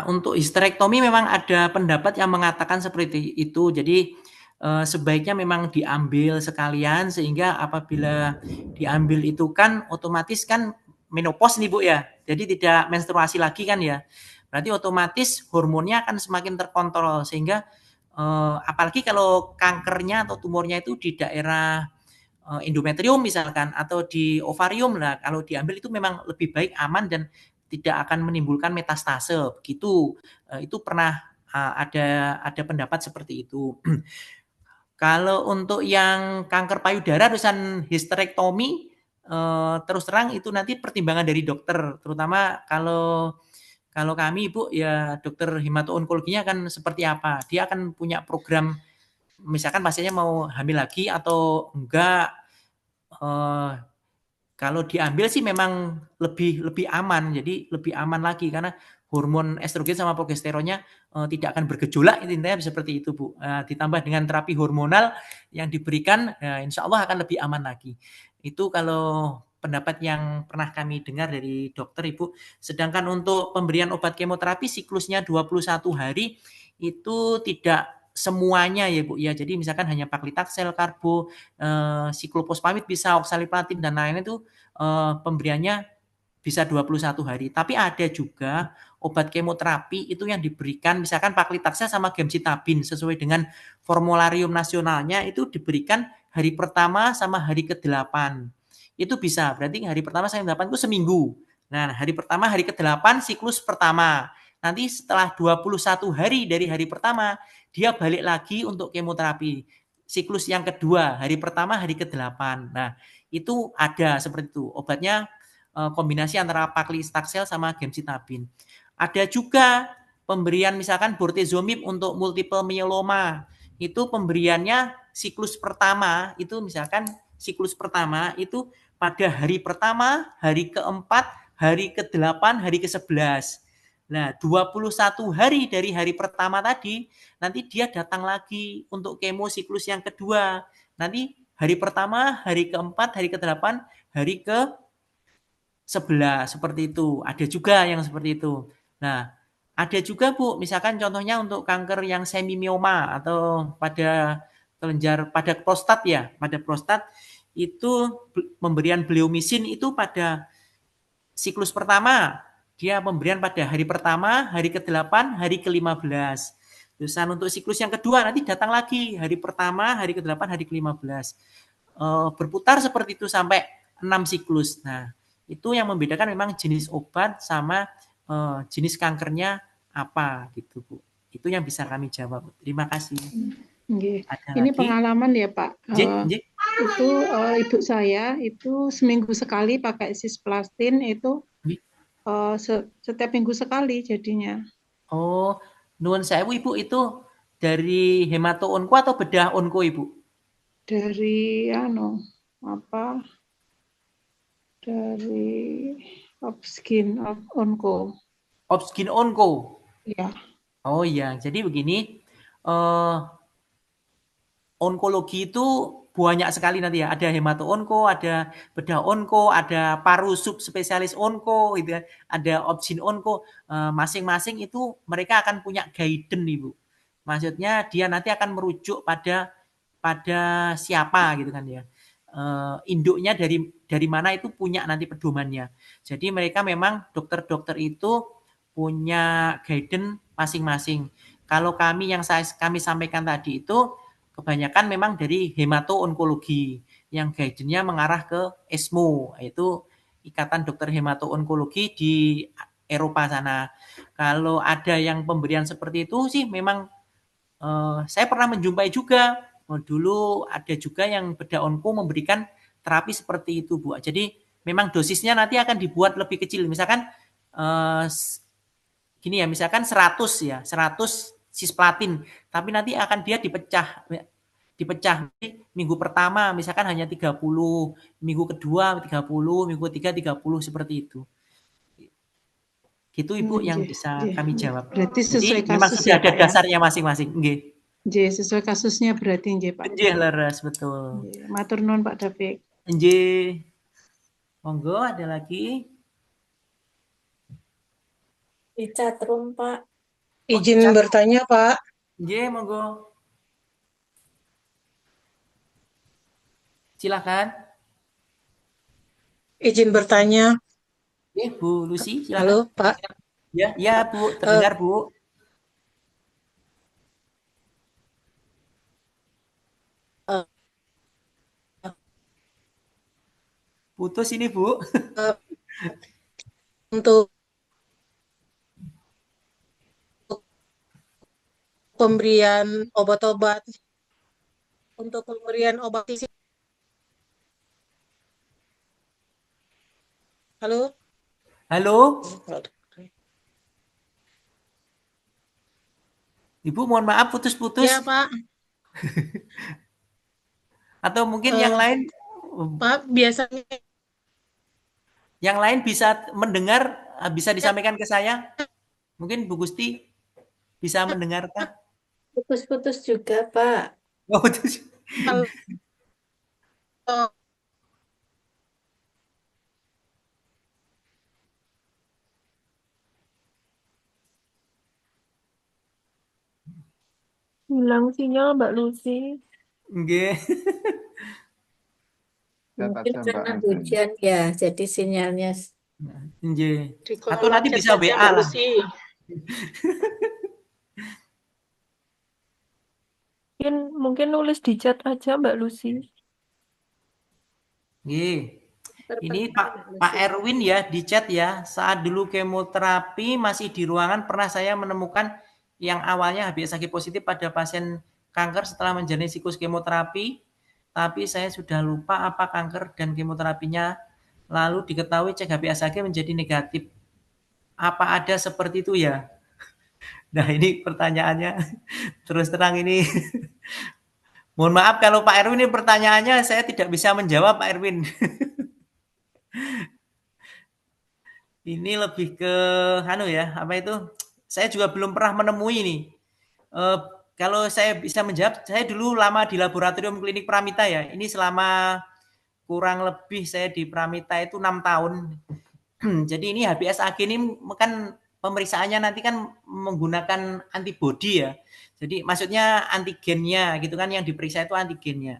Untuk histerektomi memang ada pendapat yang mengatakan seperti itu. Jadi sebaiknya memang diambil sekalian sehingga apabila diambil itu kan otomatis kan menopause nih Bu ya. Jadi tidak menstruasi lagi kan ya. Berarti otomatis hormonnya akan semakin terkontrol sehingga apalagi kalau kankernya atau tumornya itu di daerah endometrium misalkan atau di ovarium lah, kalau diambil itu memang lebih baik, aman, dan tidak akan menimbulkan metastase begitu. Itu pernah ada pendapat seperti itu. Kalau untuk yang kanker payudara urusan histerektomi, terus terang itu nanti pertimbangan dari dokter, terutama kalau kami Ibu ya dokter hemato-onkologinya kan seperti apa. Dia akan punya program, misalkan pasiennya mau hamil lagi atau enggak. Kalau diambil sih memang lebih aman, jadi lebih aman lagi karena hormon estrogen sama progesteronnya tidak akan bergejolak, intinya seperti itu Bu. Ditambah dengan terapi hormonal yang diberikan, insya Allah akan lebih aman lagi. Itu kalau pendapat yang pernah kami dengar dari dokter Ibu. Sedangkan untuk pemberian obat kemoterapi siklusnya 21 hari itu tidak semuanya ya Bu ya. Jadi misalkan hanya paclitaxel, karbo, siklopospamid bisa, oxaliplatin dan lain-lain itu pemberiannya bisa 21 hari. Tapi ada juga obat kemoterapi itu yang diberikan misalkan paclitaxel sama gemcitabine sesuai dengan formularium nasionalnya itu diberikan hari pertama sama hari ke-8. Itu bisa. Berarti hari pertama sampai 8 itu seminggu. Nah, hari pertama, hari ke-8 siklus pertama. Nanti setelah 21 hari dari hari pertama, dia balik lagi untuk kemoterapi. Siklus yang kedua, hari pertama, hari ke-8. Nah, itu ada seperti itu. Obatnya kombinasi antara paclitaxel sama gemcitabine. Ada juga pemberian misalkan bortezomib untuk multiple myeloma. Itu pemberiannya siklus pertama, itu misalkan siklus pertama itu pada hari pertama, hari ke-4, hari ke-8, hari ke-11. Nah, 21 hari dari hari pertama tadi, nanti dia datang lagi untuk kemo siklus yang kedua. Nanti hari pertama, hari ke-4, hari ke-8, hari ke-11, seperti itu. Ada juga yang seperti itu. Nah, ada juga Bu, misalkan contohnya untuk kanker yang semimioma atau pada kelenjar, pada prostat ya, pada prostat itu pemberian bleomisin itu pada siklus pertama. Dia pemberian pada hari pertama, hari ke-8, hari ke-15. Terusan untuk siklus yang kedua nanti datang lagi hari pertama, hari ke-8, hari ke-15. Berputar seperti itu sampai 6 siklus. Nah, itu yang membedakan memang jenis obat sama jenis kankernya apa gitu Bu. Itu yang bisa kami jawab. Terima kasih. Ini pengalaman ya Pak. Itu ibu saya itu seminggu sekali pakai cisplastin itu setiap minggu sekali jadinya. Oh, nuwun sewu Ibu, itu dari hemato-onko atau bedah onko Ibu? Dari dari Opskin onko. Opskin onko. Iya. Oh iya, jadi begini, onkologi itu banyak sekali nanti ya. Ada hemato-onko, ada bedah onko, ada paru subspesialis onko, gitu ya. Ada opsin onko. Masing-masing itu mereka akan punya guidance Ibu. Maksudnya dia nanti akan merujuk pada siapa gitu kan ya. Induknya dari mana itu punya nanti pedomannya. Jadi mereka memang dokter-dokter itu punya guidance masing-masing. Kalau kami yang kami sampaikan tadi itu kebanyakan memang dari hemato-onkologi yang guidance-nya mengarah ke ESMO, yaitu Ikatan Dokter Hemato-Onkologi di Eropa sana. Kalau ada yang pemberian seperti itu sih memang saya pernah menjumpai juga. Dulu ada juga yang bedah onko memberikan terapi seperti itu Bu. Jadi memang dosisnya nanti akan dibuat lebih kecil. Misalkan gini ya, misalkan 100 cisplatin, tapi nanti akan dia dipecah minggu pertama misalkan hanya 30, minggu kedua 30, minggu ketiga 30 seperti itu. Gitu Ibu yang bisa kami jawab. Berarti sesuai jadi memang kasus sudah ya, ada Pak, dasarnya masing-masing. Nggih, sesuai kasusnya berarti nggih Pak. Nggih leres betul. Matur nuwun Pak David. Nggih. Monggo ada lagi? Di chatroom Pak. Izin bertanya Pak. Nggih, monggo. Silakan. Izin bertanya. Bu Lucy, silakan. Halo, Pak. Ya, Bu, terdengar, Bu. Putus ini, Bu. Untuk pemberian obat-obat, untuk pemberian obat isi. Halo? Halo? Ibu mohon maaf putus-putus. Ya, Pak. Atau mungkin yang lain Pak, biasanya yang lain bisa mendengar, bisa disampaikan ke saya? Mungkin Bu Gusti bisa mendengarkan? Putus-putus juga, Pak. Oh, putus. kalau Hilang sinyal Mbak Lucy. Nggih. Mungkin karena hujan ya, jadi sinyalnya. Nggih. di Atau kolom nanti chat bisa saja, WA Mbak lah. Lucy. Mungkin nulis di chat aja Mbak Lucy. Nggih. Ini Pak Erwin ya di chat ya. Saat dulu kemoterapi masih di ruangan pernah saya menemukan yang awalnya HbA1c positif pada pasien kanker setelah menjalani siklus kemoterapi. Tapi saya sudah lupa apa kanker dan kemoterapinya. Lalu diketahui cek HbA1c menjadi negatif. Apa ada seperti itu ya? Nah ini pertanyaannya. Terus terang ini. Mohon maaf kalau Pak Erwin ini pertanyaannya saya tidak bisa menjawab Pak Erwin. Ini lebih ke apa itu? Saya juga belum pernah menemui nih. Kalau saya bisa menjawab, saya dulu lama di laboratorium klinik Pramita ya. Ini selama kurang lebih saya di Pramita itu 6 tahun. Jadi ini HbA1c ini kan pemeriksaannya nanti kan menggunakan antibodi ya. Jadi maksudnya antigennya gitu kan, yang diperiksa itu antigennya.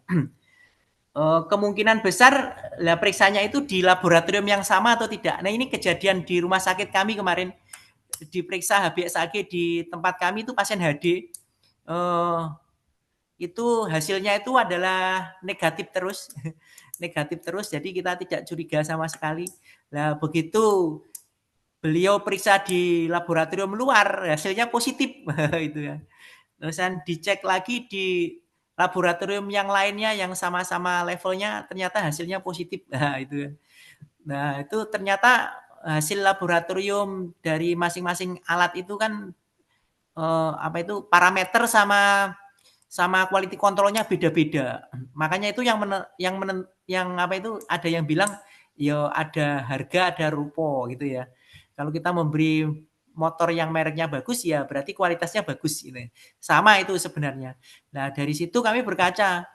Kemungkinan besar periksanya itu di laboratorium yang sama atau tidak. Nah ini kejadian di rumah sakit kami kemarin, diperiksa HbA1c di tempat kami itu pasien HD, itu hasilnya itu adalah negatif terus. Negatif terus, jadi kita tidak curiga sama sekali. Nah begitu beliau periksa di laboratorium luar, hasilnya positif. Itu ya. Terusan dicek lagi di laboratorium yang lainnya yang sama-sama levelnya, ternyata hasilnya positif. Nah itu. Nah itu ternyata hasil laboratorium dari masing-masing alat itu kan parameter sama quality controlnya beda-beda. Makanya itu ada yang bilang ya ada harga ada rupo gitu ya. Kalau kita memberi motor yang mereknya bagus ya berarti kualitasnya bagus gitu. Sama itu sebenarnya. Nah, dari situ kami berkaca,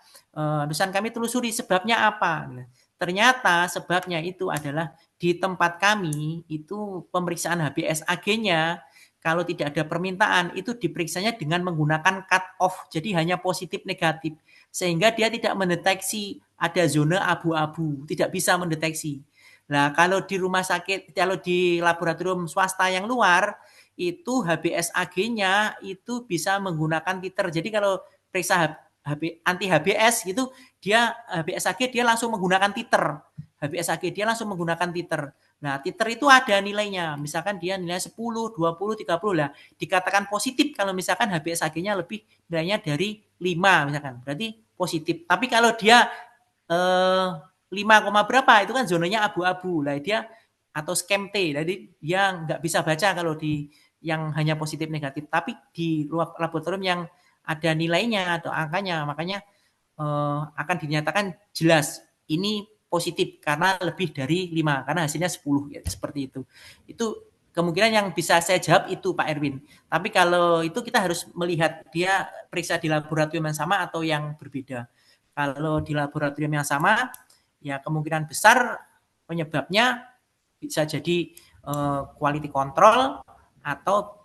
terusan kami telusuri sebabnya apa. Ternyata sebabnya itu adalah di tempat kami itu pemeriksaan HbA1c-nya kalau tidak ada permintaan itu diperiksanya dengan menggunakan cut off. Jadi hanya positif negatif. Sehingga dia tidak mendeteksi ada zona abu-abu, tidak bisa mendeteksi. Nah, kalau di rumah sakit, kalau di laboratorium swasta yang luar, itu HbA1c-nya itu bisa menggunakan titer. Jadi kalau periksa anti HbS gitu, dia HbA1c dia langsung menggunakan titer. HbA1c dia langsung menggunakan titer. Nah, titer itu ada nilainya. Misalkan dia nilai 10, 20, 30 lah. Dikatakan positif kalau misalkan HbA1c-nya lebih nilainya dari 5 misalkan. Berarti positif. Tapi kalau dia 5, berapa itu kan zonanya abu-abu. Lah dia atau skem T. Jadi dia nggak bisa baca kalau di yang hanya positif negatif. Tapi di laboratorium yang ada nilainya atau angkanya, makanya akan dinyatakan jelas ini positif karena lebih dari 5 karena hasilnya 10 ya, seperti itu. Itu kemungkinan yang bisa saya jawab itu Pak Erwin. Tapi kalau itu kita harus melihat dia periksa di laboratorium yang sama atau yang berbeda. Kalau di laboratorium yang sama ya kemungkinan besar penyebabnya bisa jadi quality control atau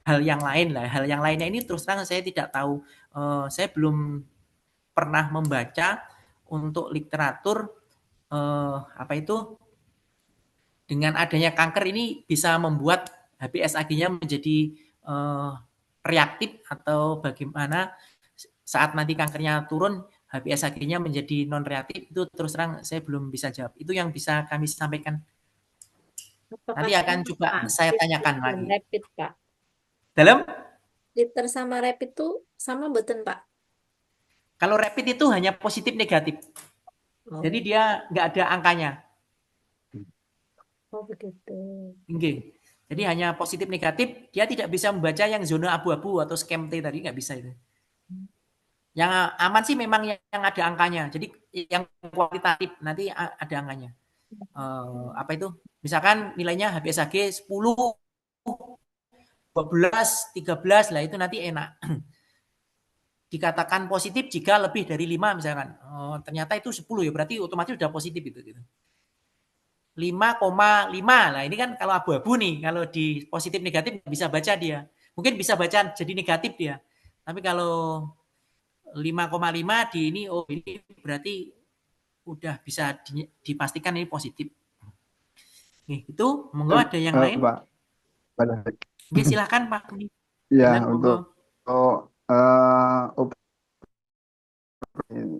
hal yang lain lah. Hal yang lainnya ini terus terang saya tidak tahu. Saya belum pernah membaca untuk literatur dengan adanya kanker ini bisa membuat HbA1c-nya menjadi reaktif atau bagaimana saat nanti kankernya turun HbA1c-nya menjadi non reaktif, itu terus terang saya belum bisa jawab. Itu yang bisa kami sampaikan. Apakah Nanti akan sama, coba Pak? saya Titer tanyakan dan lagi. rapid, Pak. Dalam Titer sama rapid itu sama mboten, Pak? kalau rapid itu hanya positif negatif. Jadi Oh, dia nggak ada angkanya. oh begitu. Oke. Jadi hanya positif negatif, dia tidak bisa membaca yang zona abu-abu atau scam T tadi, nggak bisa itu. Yang aman sih memang yang ada angkanya. Jadi yang kualitatif nanti ada angkanya. Apa itu? Misalkan nilainya HbA1c 10, 12, 13 lah, itu nanti enak. Dikatakan positif jika lebih dari 5 misalkan. Ternyata itu 10 ya, berarti otomatis sudah positif itu gitu. 5,5. Nah, ini kan kalau abu-abu nih, kalau di positif negatif nggak bisa baca dia. Mungkin bisa baca jadi negatif dia. Tapi kalau 5,5 di ini, oh ini berarti udah bisa dipastikan ini positif. Nih, itu monggo ada yang lain? Pak, Oke, silakan Pak. Ya, Dalam, untuk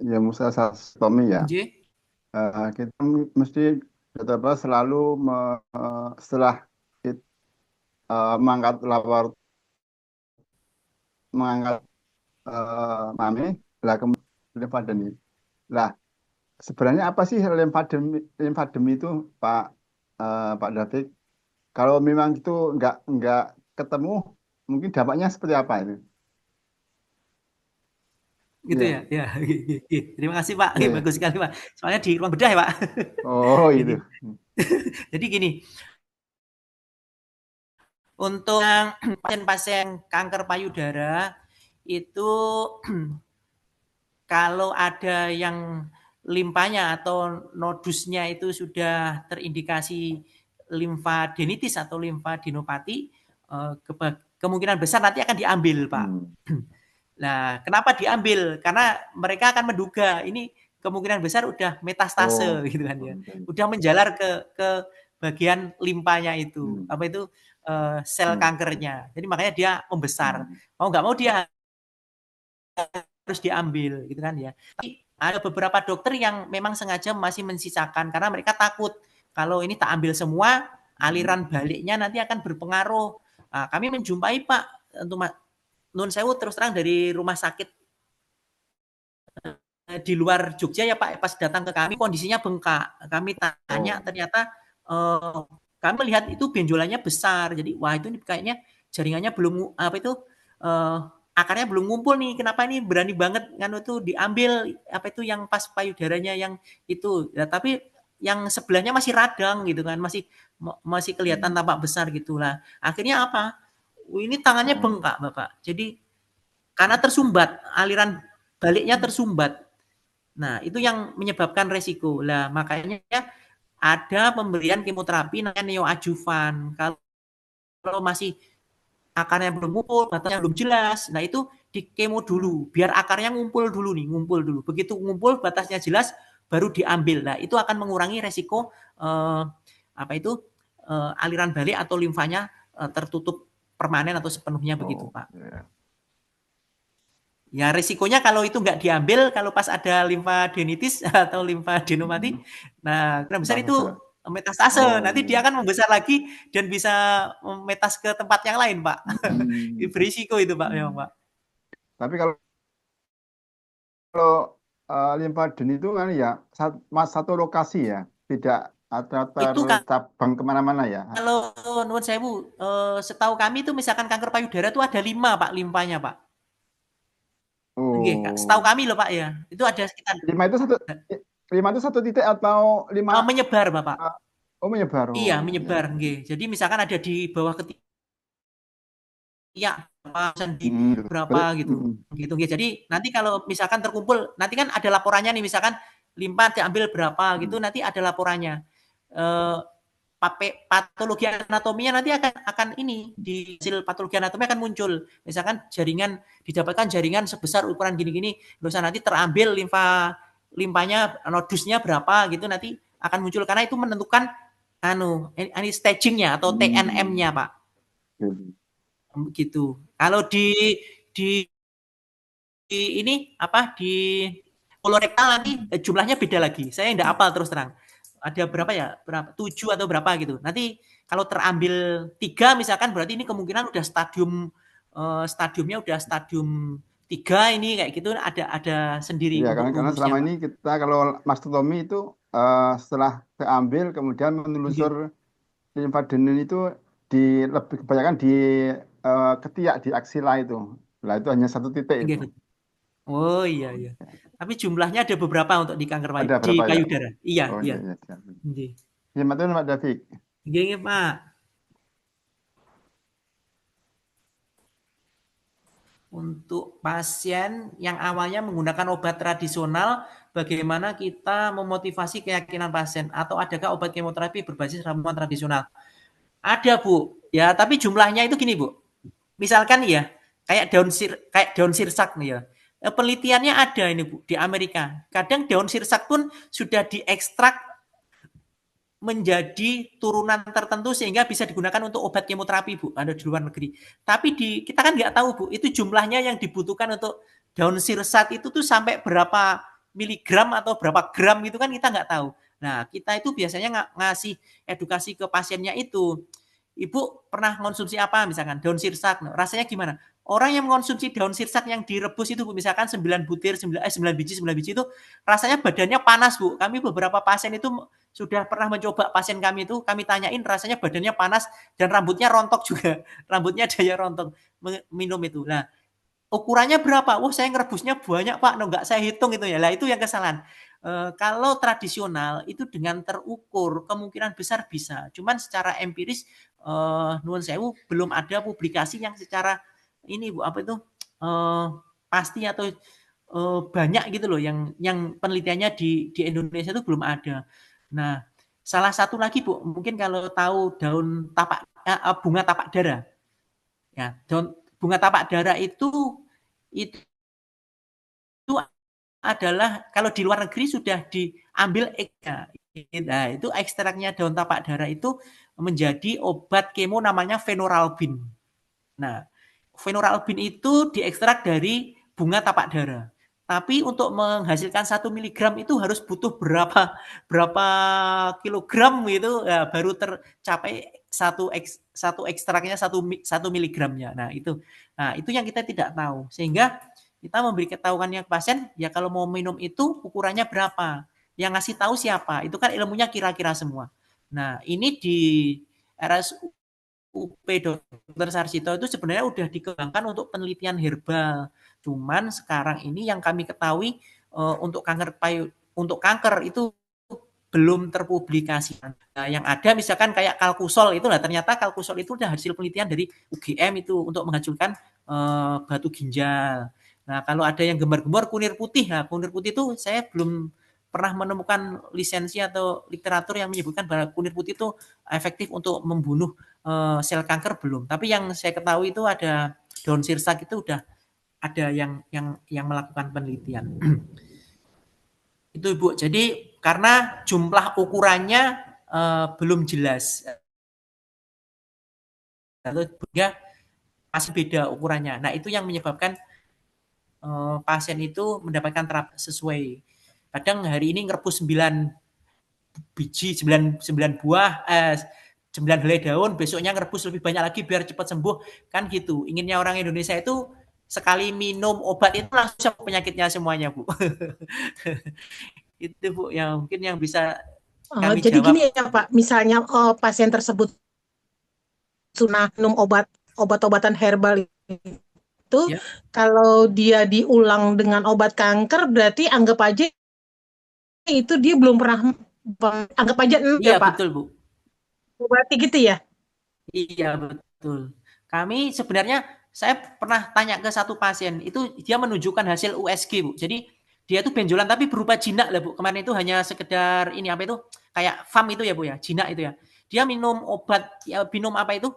ya musastomi ya. Kita mesti selalu setelah mengangkat mami, lah kemudian limfademi. Lah, sebenarnya apa sih limfademi itu, Pak David? Kalau memang itu nggak ketemu, mungkin dampaknya seperti apa itu? Gitu ya, ya. Terima kasih Pak, bagus sekali Pak. Soalnya di ruang bedah ya Pak. Oh itu. Jadi gini, untuk pasien-pasien kanker payudara itu kalau ada yang limfanya atau nodusnya itu sudah terindikasi limfadenitis atau limfadenopati, kemungkinan besar nanti akan diambil Pak. Nah, kenapa diambil? Karena mereka akan menduga ini kemungkinan besar udah metastase gitu kan ya. Udah menjalar ke bagian limfanya itu. Apa itu sel kankernya. Jadi makanya dia membesar. Mau nggak mau dia harus diambil gitu kan ya. Tapi ada beberapa dokter yang memang sengaja masih mensisakan karena mereka takut kalau ini tak ambil semua, aliran baliknya nanti akan berpengaruh. Nah, kami menjumpai Pak untuk Nun Sewu terus terang dari rumah sakit di luar Jogja ya Pak, pas datang ke kami kondisinya bengkak. Kami tanya ternyata kami melihat itu benjolannya besar. Jadi wah itu kayaknya jaringannya belum apa itu akarnya belum ngumpul nih. Kenapa ini berani banget kan itu diambil apa itu yang pas payudaranya yang itu. Ya, tapi yang sebelahnya masih radang gitu kan, masih kelihatan tampak besar gitulah. Akhirnya apa? Ini tangannya bengkak Bapak. Jadi karena tersumbat, aliran baliknya tersumbat. Nah, itu yang menyebabkan resiko. Lah, makanya ada pemberian kemoterapi namanya neoadjuvan. Kalau masih akarnya belum ngumpul, batasnya belum jelas, nah itu di kemo dulu, biar akarnya ngumpul dulu nih, ngumpul dulu. Begitu ngumpul, batasnya jelas, baru diambil. Nah, itu akan mengurangi resiko aliran balik atau limfanya tertutup permanen atau sepenuhnya begitu Pak. Ya resikonya kalau itu nggak diambil, kalau pas ada limfadenitis atau limfadenopati, nah kemungkinan besar itu metastase. Nanti dia akan membesar lagi dan bisa metas ke tempat yang lain Pak. Berisiko itu Pak memang Pak. Tapi kalau limfaden itu kan ya satu lokasi ya, tidak tercabang kemana-mana ya. Kalau nuwun sewu, setahu kami itu misalkan kanker payudara itu ada 5 Pak limfanya Pak. Oke, setahu kami loh Pak ya, itu ada sekitar 5 itu satu titik atau 5 menyebar Bapak. Menyebar. Iya menyebar. Ya. Jadi misalkan ada di bawah ketiak berapa gitu. Gitu. Jadi nanti kalau misalkan terkumpul, nanti kan ada laporannya nih misalkan limpa diambil berapa gitu, nanti ada laporannya. Patologi anatominya nanti akan ini di hasil patologi anatomi akan muncul. Misalkan didapatkan jaringan sebesar ukuran gini-gini, terus nanti terambil limpanya nodusnya berapa gitu nanti akan muncul karena itu menentukan ini stagingnya atau TNM-nya Pak. Gitu. Kalau di ini apa di Kolorektal nanti jumlahnya beda lagi. Saya nggak hafal terus terang. Ada berapa ya? Berapa? 7 atau berapa gitu. Nanti kalau terambil 3 misalkan berarti ini kemungkinan udah stadiumnya udah stadium 3 ini kayak gitu ada sendiri Iya, untuk karena rumusnya, selama Pak. ini kita kalau mastotomi itu setelah keambil kemudian menelusur limfadenum itu lebih kebanyakan di ketiak di aksila itu. Nah, itu hanya satu titik Iya, itu. betul. Oh iya iya. Tapi jumlahnya ada beberapa untuk di kanker Ada di berapa ya? payudara. Iya, Oh iya. iya, iya. Nggih. Ya, matur Pak David. Nggih, Pak. Untuk pasien yang awalnya menggunakan obat tradisional, bagaimana kita memotivasi keyakinan pasien atau adakah obat kemoterapi berbasis ramuan tradisional? Ada, Bu. Ya, tapi jumlahnya itu gini, Bu. Misalkan ya, kayak daun sirsak nih ya. Penelitiannya ada ini, Bu, di Amerika. Kadang daun sirsak pun sudah diekstrak menjadi turunan tertentu sehingga bisa digunakan untuk obat kemoterapi, Bu, ada di luar negeri. Tapi kita kan nggak tahu, Bu, itu jumlahnya yang dibutuhkan untuk daun sirsak itu tuh sampai berapa miligram atau berapa gram gitu kan kita nggak tahu. Nah, kita itu biasanya ngasih edukasi ke pasiennya itu. Ibu pernah konsumsi apa misalkan daun sirsak, rasanya gimana? Orang yang mengonsumsi daun sirsak yang direbus itu, Bu, misalkan 9 biji itu rasanya badannya panas, Bu. Kami beberapa pasien itu sudah pernah mencoba, pasien kami itu kami tanyain rasanya badannya panas dan rambutnya rontok juga. Rambutnya daya rontok minum itu. Nah, ukurannya berapa? Wah, saya ngerebusnya banyak, Pak. Nggak saya hitung itu ya. Lah itu yang kesalahan. Kalau tradisional itu dengan terukur kemungkinan besar bisa. Cuman secara empiris nuwun sewu belum ada publikasi yang secara ini, Bu, apa itu pasti atau banyak gitu loh yang penelitiannya di Indonesia itu belum ada. Nah, salah satu lagi, Bu, mungkin kalau tahu daun bunga tapak dara. Ya, daun bunga tapak dara itu adalah kalau di luar negeri sudah diambil nah, itu ekstraknya daun tapak dara itu menjadi obat kemo namanya fenoralbin. Nah, fenoralbin itu diekstrak dari bunga tapak dara. Tapi untuk menghasilkan 1 miligram itu harus butuh berapa kilogram gitu ya, baru tercapai satu ekstraknya 1 miligramnya. Nah, itu yang kita tidak tahu. Sehingga kita memberi ketahuannya ke pasien, ya kalau mau minum itu ukurannya berapa. Yang ngasih tahu siapa? Itu kan ilmunya kira-kira semua. Nah, ini di RSUP Dr. Sarsito itu sebenarnya udah dikembangkan untuk penelitian herbal. Cuman sekarang ini yang kami ketahui untuk kanker itu belum terpublikasi. Nah, yang ada misalkan kayak kalkusol itu lah, ternyata kalkusol itu udah hasil penelitian dari UGM itu untuk menghasilkan batu ginjal. Nah, kalau ada yang gembar-gembar kunir putih, nah kunir putih itu saya belum pernah menemukan lisensi atau literatur yang menyebutkan bahwa kunir putih itu efektif untuk membunuh sel kanker, belum. Tapi yang saya ketahui itu ada daun sirsak itu udah ada yang melakukan penelitian. Itu, Bu. Jadi karena jumlah ukurannya belum jelas. Sehingga masih beda ukurannya. Nah, itu yang menyebabkan pasien itu mendapatkan terapi sesuai. Kadang hari ini ngerebus 9 biji, 9 buah, 9 helai daun, besoknya ngerebus lebih banyak lagi biar cepat sembuh. Kan gitu. Inginnya orang Indonesia itu sekali minum obat itu langsung sembuh penyakitnya semuanya, Bu. Itu, Bu, yang mungkin yang bisa kami jadi jawab. gini ya Pak, misalnya pasien tersebut sudah minum obat-obatan herbal itu, ya, kalau dia diulang dengan obat kanker, berarti anggap aja itu dia belum pernah, anggap aja ya, Pak. Betul, Bu. Berarti gitu ya? Iya, betul. Kami sebenarnya, saya pernah tanya ke satu pasien, itu dia menunjukkan hasil USG, Bu. Jadi dia itu benjolan tapi berupa jinak lah, Bu. Kemarin itu hanya sekedar ini apa itu, kayak FAM itu ya, Bu ya, jinak itu ya. Dia minum obat, minum apa itu,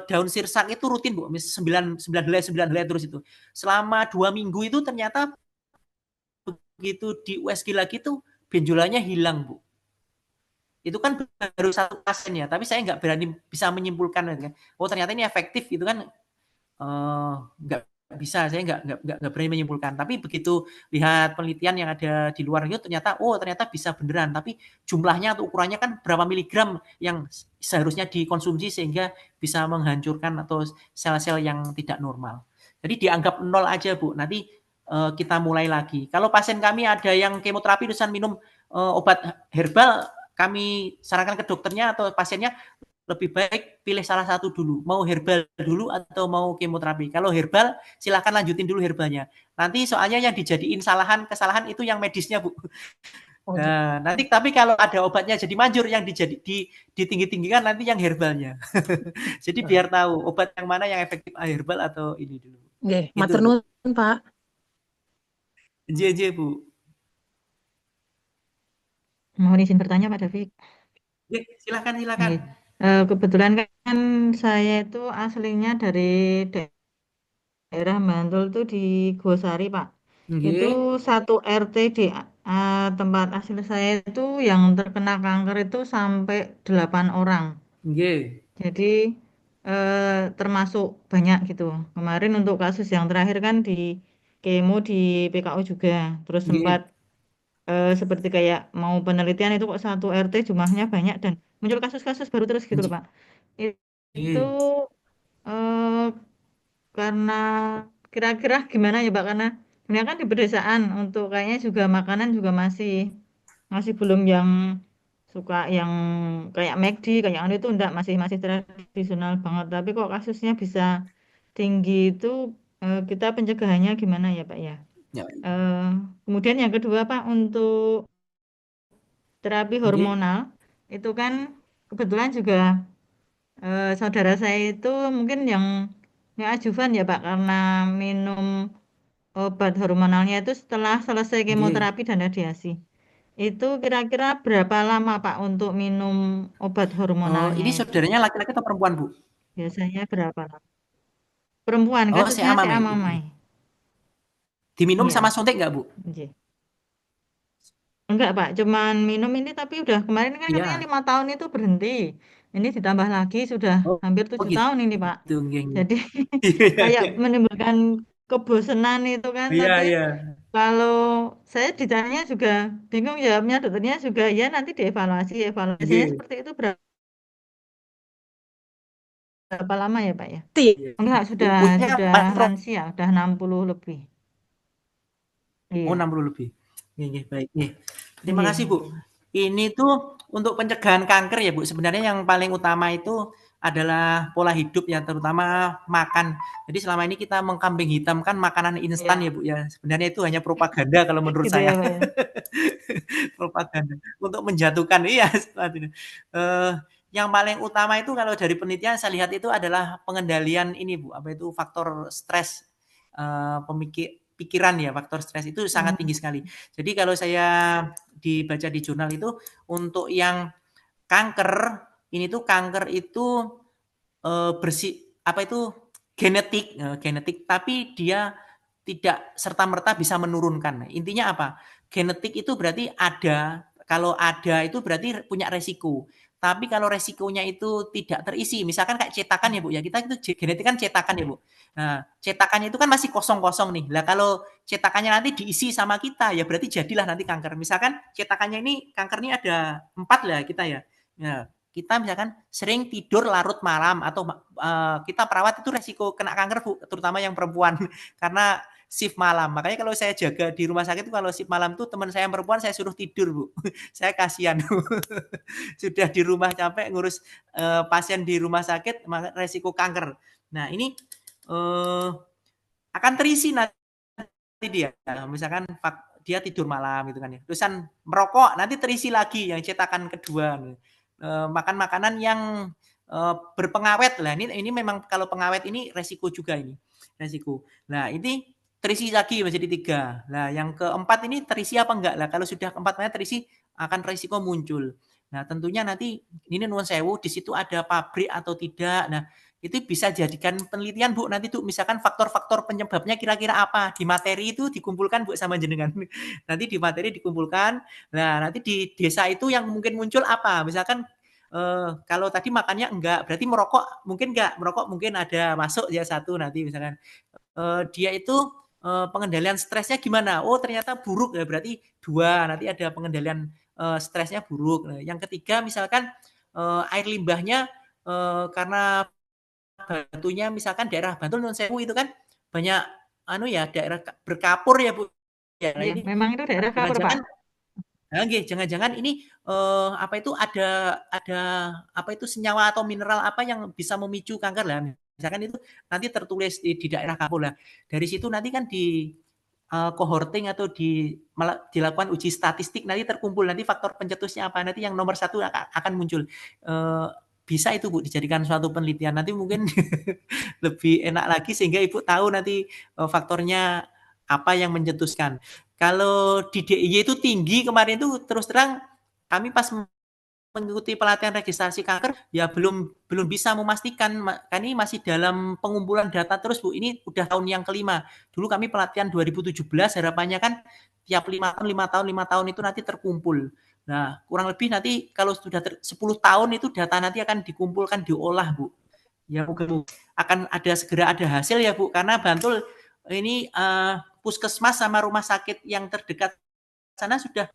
daun sirsak itu rutin, Bu. 9 helai terus itu. Selama 2 minggu itu ternyata begitu di USG lagi tuh benjolannya hilang, Bu. Itu kan baru satu pasien ya, tapi saya nggak berani bisa menyimpulkan kan. Oh, ternyata ini efektif gitu kan, nggak bisa, saya nggak berani menyimpulkan. Tapi begitu lihat penelitian yang ada di luar itu ternyata bisa beneran. Tapi jumlahnya atau ukurannya kan berapa miligram yang seharusnya dikonsumsi sehingga bisa menghancurkan atau sel-sel yang tidak normal. Jadi dianggap 0 aja Bu. Nanti kita mulai lagi. Kalau pasien kami ada yang kemoterapi terusan minum obat herbal, kami sarankan ke dokternya atau pasiennya lebih baik pilih salah satu dulu. Mau herbal dulu atau mau kemoterapi. Kalau herbal, silahkan lanjutin dulu herbalnya. Nanti soalnya yang dijadiin kesalahan itu yang medisnya, Bu. Nah, nanti tapi kalau ada obatnya jadi manjur, yang ditinggi-tinggikan nanti yang herbalnya. Jadi biar tahu obat yang mana yang efektif, herbal atau ini dulu. Nggih, Gitu, matur Bu. nuwun, Pak. J, Bu. Mohon izin bertanya, Pak David. Silakan. Kebetulan kan saya itu aslinya dari daerah Bantul tuh di Gosari, Pak. Itu satu RT di tempat asli saya itu yang terkena kanker itu sampai 8 orang. Jadi termasuk banyak gitu. Kemarin untuk kasus yang terakhir kan di kemo di PKU juga. Terus sempat seperti kayak mau penelitian itu kok satu RT jumlahnya banyak dan muncul kasus-kasus baru terus gitu loh Pak. Itu karena kira-kira gimana ya Pak? Karena sebenarnya kan di pedesaan untuk kayaknya juga makanan juga masih belum yang suka yang kayak McD kayak itu enggak masih tradisional banget. Tapi kok kasusnya bisa tinggi itu kita pencegahannya gimana ya Pak ya? Kemudian yang kedua Pak untuk terapi hormonal itu kan kebetulan juga saudara saya itu mungkin yang adjuvan ya Pak karena minum obat hormonalnya itu setelah selesai kemoterapi dan radiasi. Itu kira-kira berapa lama Pak untuk minum obat hormonalnya Ini itu? saudaranya laki-laki atau perempuan, Bu? Biasanya berapa lama? Perempuan, Oh, kasusnya mamai. mamai. Diminum Iya. sama suntik nggak, Bu? Iya. Enggak Pak, cuman minum ini tapi udah kemarin kan katanya 5 tahun itu berhenti. Ini ditambah lagi sudah hampir 7 tahun ini Pak. Jadi kayak menimbulkan kebosanan itu kan. Tapi kalau saya ditanya juga bingung jawabnya dokternya juga ya nanti dievaluasi. Evaluasinya seperti itu berapa lama ya Pak ya? Enggak, sudah lansia, udah 60 lebih. Oh, 60 lebih. Baik. Terima kasih, Bu. Ini tuh untuk pencegahan kanker ya, Bu. Sebenarnya yang paling utama itu adalah pola hidup ya, terutama makan. Jadi selama ini kita mengkambing hitamkan makanan instan ya, Bu ya. Sebenarnya itu hanya propaganda kalau menurut Gitu saya. ya, Pak ya. Propaganda untuk menjatuhkan yang paling utama itu kalau dari penelitian saya lihat itu adalah pengendalian ini Bu, apa itu faktor stres, pikiran ya, faktor stres itu sangat tinggi sekali. Jadi kalau saya dibaca di jurnal itu untuk yang kanker ini tuh kanker itu genetik tapi dia tidak serta-merta bisa menurunkan. Intinya apa? Genetik itu berarti kalau ada itu berarti punya resiko. Tapi kalau resikonya itu tidak terisi, misalkan kayak cetakan ya Bu ya, kita itu genetik kan cetakan ya Bu. Nah, cetakannya itu kan masih kosong-kosong nih. Lah kalau cetakannya nanti diisi sama kita, ya berarti jadilah nanti kanker. Misalkan cetakannya ini kankernya ada 4 lah kita ya. Nah, kita misalkan sering tidur larut malam atau kita perawat itu resiko kena kanker Bu, terutama yang perempuan karena shift malam. Makanya kalau saya jaga di rumah sakit itu kalau shift malam tuh teman saya yang perempuan saya suruh tidur Bu. Saya kasihan Bu. Sudah di rumah capek ngurus pasien di rumah sakit resiko kanker. Nah ini akan terisi nanti dia. Misalkan dia tidur malam gitu kan ya. Terusan merokok nanti terisi lagi yang cetakan kedua. Makan makanan yang berpengawet lah. Ini memang kalau pengawet ini resiko juga ini. Resiko. Nah ini terisi lagi menjadi 3. Nah, yang keempat ini terisi apa enggak? Lah kalau sudah keempatnya terisi akan risiko muncul. Nah, tentunya nanti ini nuwun sewu di situ ada pabrik atau tidak. Nah, itu bisa jadikan penelitian Bu nanti tuh misalkan faktor-faktor penyebabnya kira-kira apa. Di materi itu dikumpulkan Bu sama jenengan. Nanti di materi dikumpulkan. Nah, nanti di desa itu yang mungkin muncul apa? Misalkan kalau tadi makannya enggak, berarti merokok mungkin enggak. Merokok mungkin ada masuk ya 1 nanti misalkan dia itu pengendalian stresnya gimana? Oh ternyata buruk ya, berarti 2, nanti ada pengendalian stresnya buruk. Nah, yang ketiga misalkan air limbahnya karena Batunya misalkan daerah Bantul Nun Sewu itu kan banyak daerah berkapur ya Bu. Ya, Iya, ini memang itu daerah kapur, Pak. jangan-jangan ini ada senyawa atau mineral apa yang bisa memicu kanker lah. Misalkan itu nanti tertulis di daerah kapur lah. Dari situ nanti kan di cohorting atau dilakukan uji statistik nanti terkumpul nanti faktor pencetusnya apa, nanti yang nomor 1 akan muncul. Bisa itu Bu dijadikan suatu penelitian, nanti mungkin lebih enak lagi sehingga Ibu tahu nanti faktornya apa yang mencetuskan. Kalau di DIY itu tinggi kemarin itu terus terang kami pas mengikuti pelatihan registrasi kanker ya belum bisa memastikan, kan ini masih dalam pengumpulan data terus Bu, ini udah tahun yang kelima. Dulu kami pelatihan 2017, harapannya kan tiap 5 tahun itu nanti terkumpul. Nah, kurang lebih nanti kalau sudah 10 tahun itu data nanti akan dikumpulkan, diolah Bu. Ya mungkin akan segera ada hasil ya Bu, karena Bantul ini puskesmas sama rumah sakit yang terdekat sana sudah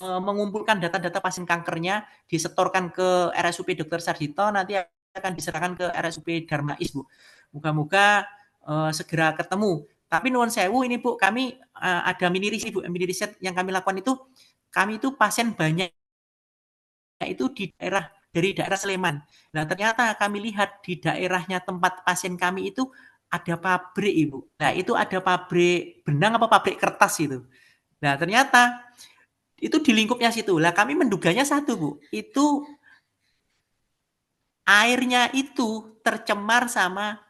mengumpulkan data-data pasien kankernya, disetorkan ke RSUP Dr. Sarjito, nanti akan diserahkan ke RSUP Darmais Bu. Moga-moga segera ketemu. Tapi nuwun sewu ini Bu, kami ada mini riset yang kami lakukan itu, kami itu pasien banyak itu dari daerah Sleman. Nah ternyata kami lihat di daerahnya tempat pasien kami itu ada pabrik Ibu. Nah itu ada pabrik benang apa pabrik kertas itu. Nah ternyata itu di lingkupnya situ. Lah kami menduganya satu Bu, itu airnya itu tercemar sama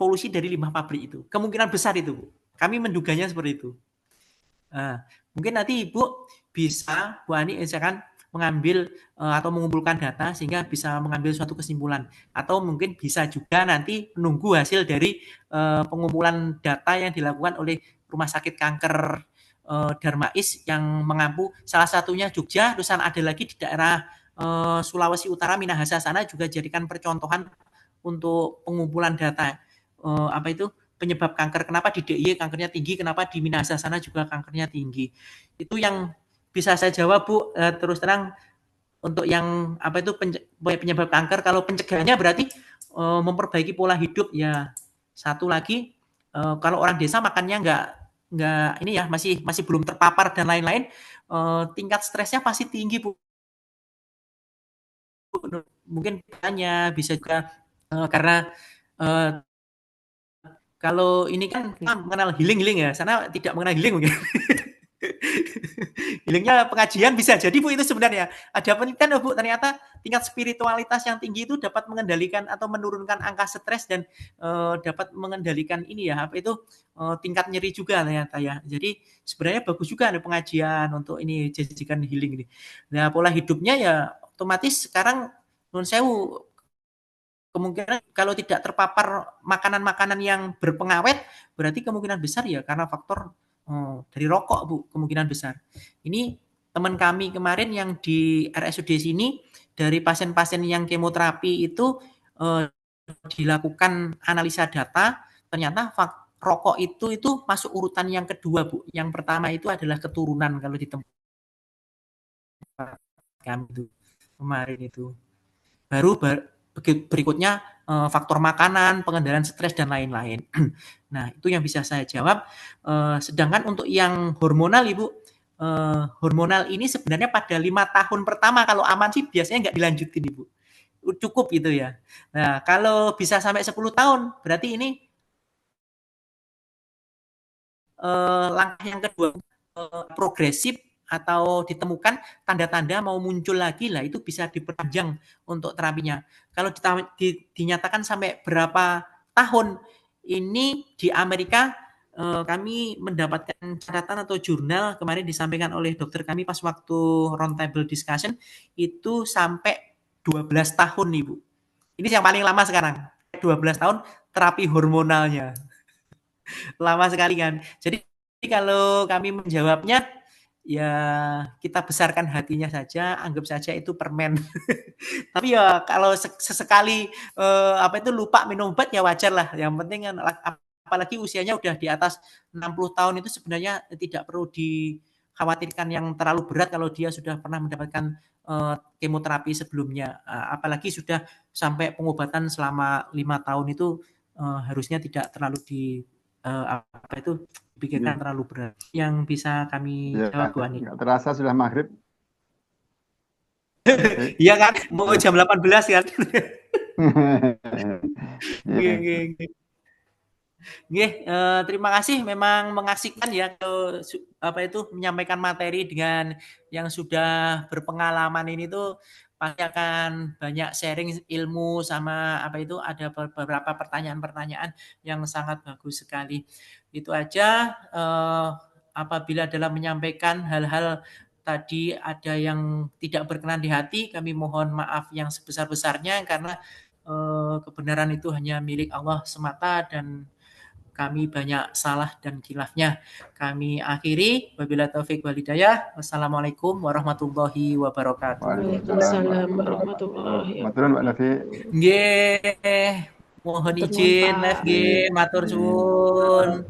polusi dari limbah pabrik itu. Kemungkinan besar itu Bu. Kami menduganya seperti itu. Nah, mungkin nanti Ibu bisa, Bu Ani misalkan mengambil atau mengumpulkan data sehingga bisa mengambil suatu kesimpulan, atau mungkin bisa juga nanti menunggu hasil dari pengumpulan data yang dilakukan oleh Rumah Sakit Kanker Darmais yang mengampu salah satunya Jogja, terus ada lagi di daerah Sulawesi Utara, Minahasa sana juga jadikan percontohan untuk pengumpulan data penyebab kanker. Kenapa di DIY kankernya tinggi, kenapa di Minahasa sana juga kankernya tinggi. Itu yang bisa saya jawab Bu. Terus terang untuk yang penyebab kanker, kalau pencegahannya berarti memperbaiki pola hidup ya. Satu lagi kalau orang desa makannya nggak ini ya, masih belum terpapar dan lain-lain, tingkat stresnya pasti tinggi Bu. Mungkin hanya bisa juga karena kalau ini kan mengenal healing ya, sana tidak mengenal healing mungkin. Healingnya pengajian bisa jadi Bu, itu sebenarnya ada penelitian Bu, ternyata tingkat spiritualitas yang tinggi itu dapat mengendalikan atau menurunkan angka stres dan dapat mengendalikan tingkat nyeri juga ternyata ya. Jadi sebenarnya bagus juga ada pengajian untuk ini jajikan healing ini. Nah pola hidupnya ya otomatis sekarang nun sewu kemungkinan kalau tidak terpapar makanan-makanan yang berpengawet berarti kemungkinan besar ya karena faktor dari rokok Bu, kemungkinan besar. Ini teman kami kemarin yang di RSUD sini dari pasien-pasien yang kemoterapi itu dilakukan analisa data, ternyata rokok itu masuk urutan yang kedua Bu. Yang pertama itu adalah keturunan kalau di tempat kami itu kemarin itu. Baru berikutnya faktor makanan, pengendalian stres dan lain-lain. Nah, itu yang bisa saya jawab. Sedangkan untuk yang hormonal Ibu, hormonal ini sebenarnya pada 5 tahun pertama kalau aman sih biasanya nggak dilanjutin Ibu. Cukup gitu ya. Nah, kalau bisa sampai 10 tahun berarti ini langkah yang kedua progresif atau ditemukan tanda-tanda mau muncul lagi lah itu bisa diperpanjang untuk terapinya. Kalau dinyatakan sampai berapa tahun ini di Amerika kami mendapatkan catatan atau jurnal kemarin disampaikan oleh dokter kami pas waktu roundtable discussion itu sampai 12 tahun Ibu. Ini yang paling lama sekarang. 12 tahun terapi hormonalnya. Lama sekali kan. Jadi kalau kami menjawabnya ya kita besarkan hatinya saja, anggap saja itu permen. Tapi ya kalau sesekali lupa minum obat ya wajar lah. Yang penting kan apalagi usianya udah di atas 60 tahun itu sebenarnya tidak perlu dikhawatirkan yang terlalu berat kalau dia sudah pernah mendapatkan kemoterapi sebelumnya. Apalagi sudah sampai pengobatan selama 5 tahun itu harusnya tidak terlalu dipikirkan terlalu berat. Yang bisa kami jawab Bu Ani. Nggak terasa sudah maghrib. Iya kan, mau jam 18 kan. Terima kasih, memang mengasihkan ya kalau menyampaikan materi dengan yang sudah berpengalaman ini tuh pasti akan banyak sharing ilmu sama ada beberapa pertanyaan-pertanyaan yang sangat bagus sekali. Itu aja, apabila dalam menyampaikan hal-hal tadi ada yang tidak berkenan di hati, kami mohon maaf yang sebesar-besarnya karena kebenaran itu hanya milik Allah semata dan kami banyak salah dan khilafnya. Kami akhiri. Wabillahi taufik wal hidayah. Wassalamualaikum warahmatullahi wabarakatuh. Waalaikumsalam warahmatullahi wabarakatuh. Nggih, mohon izin, matur suwun.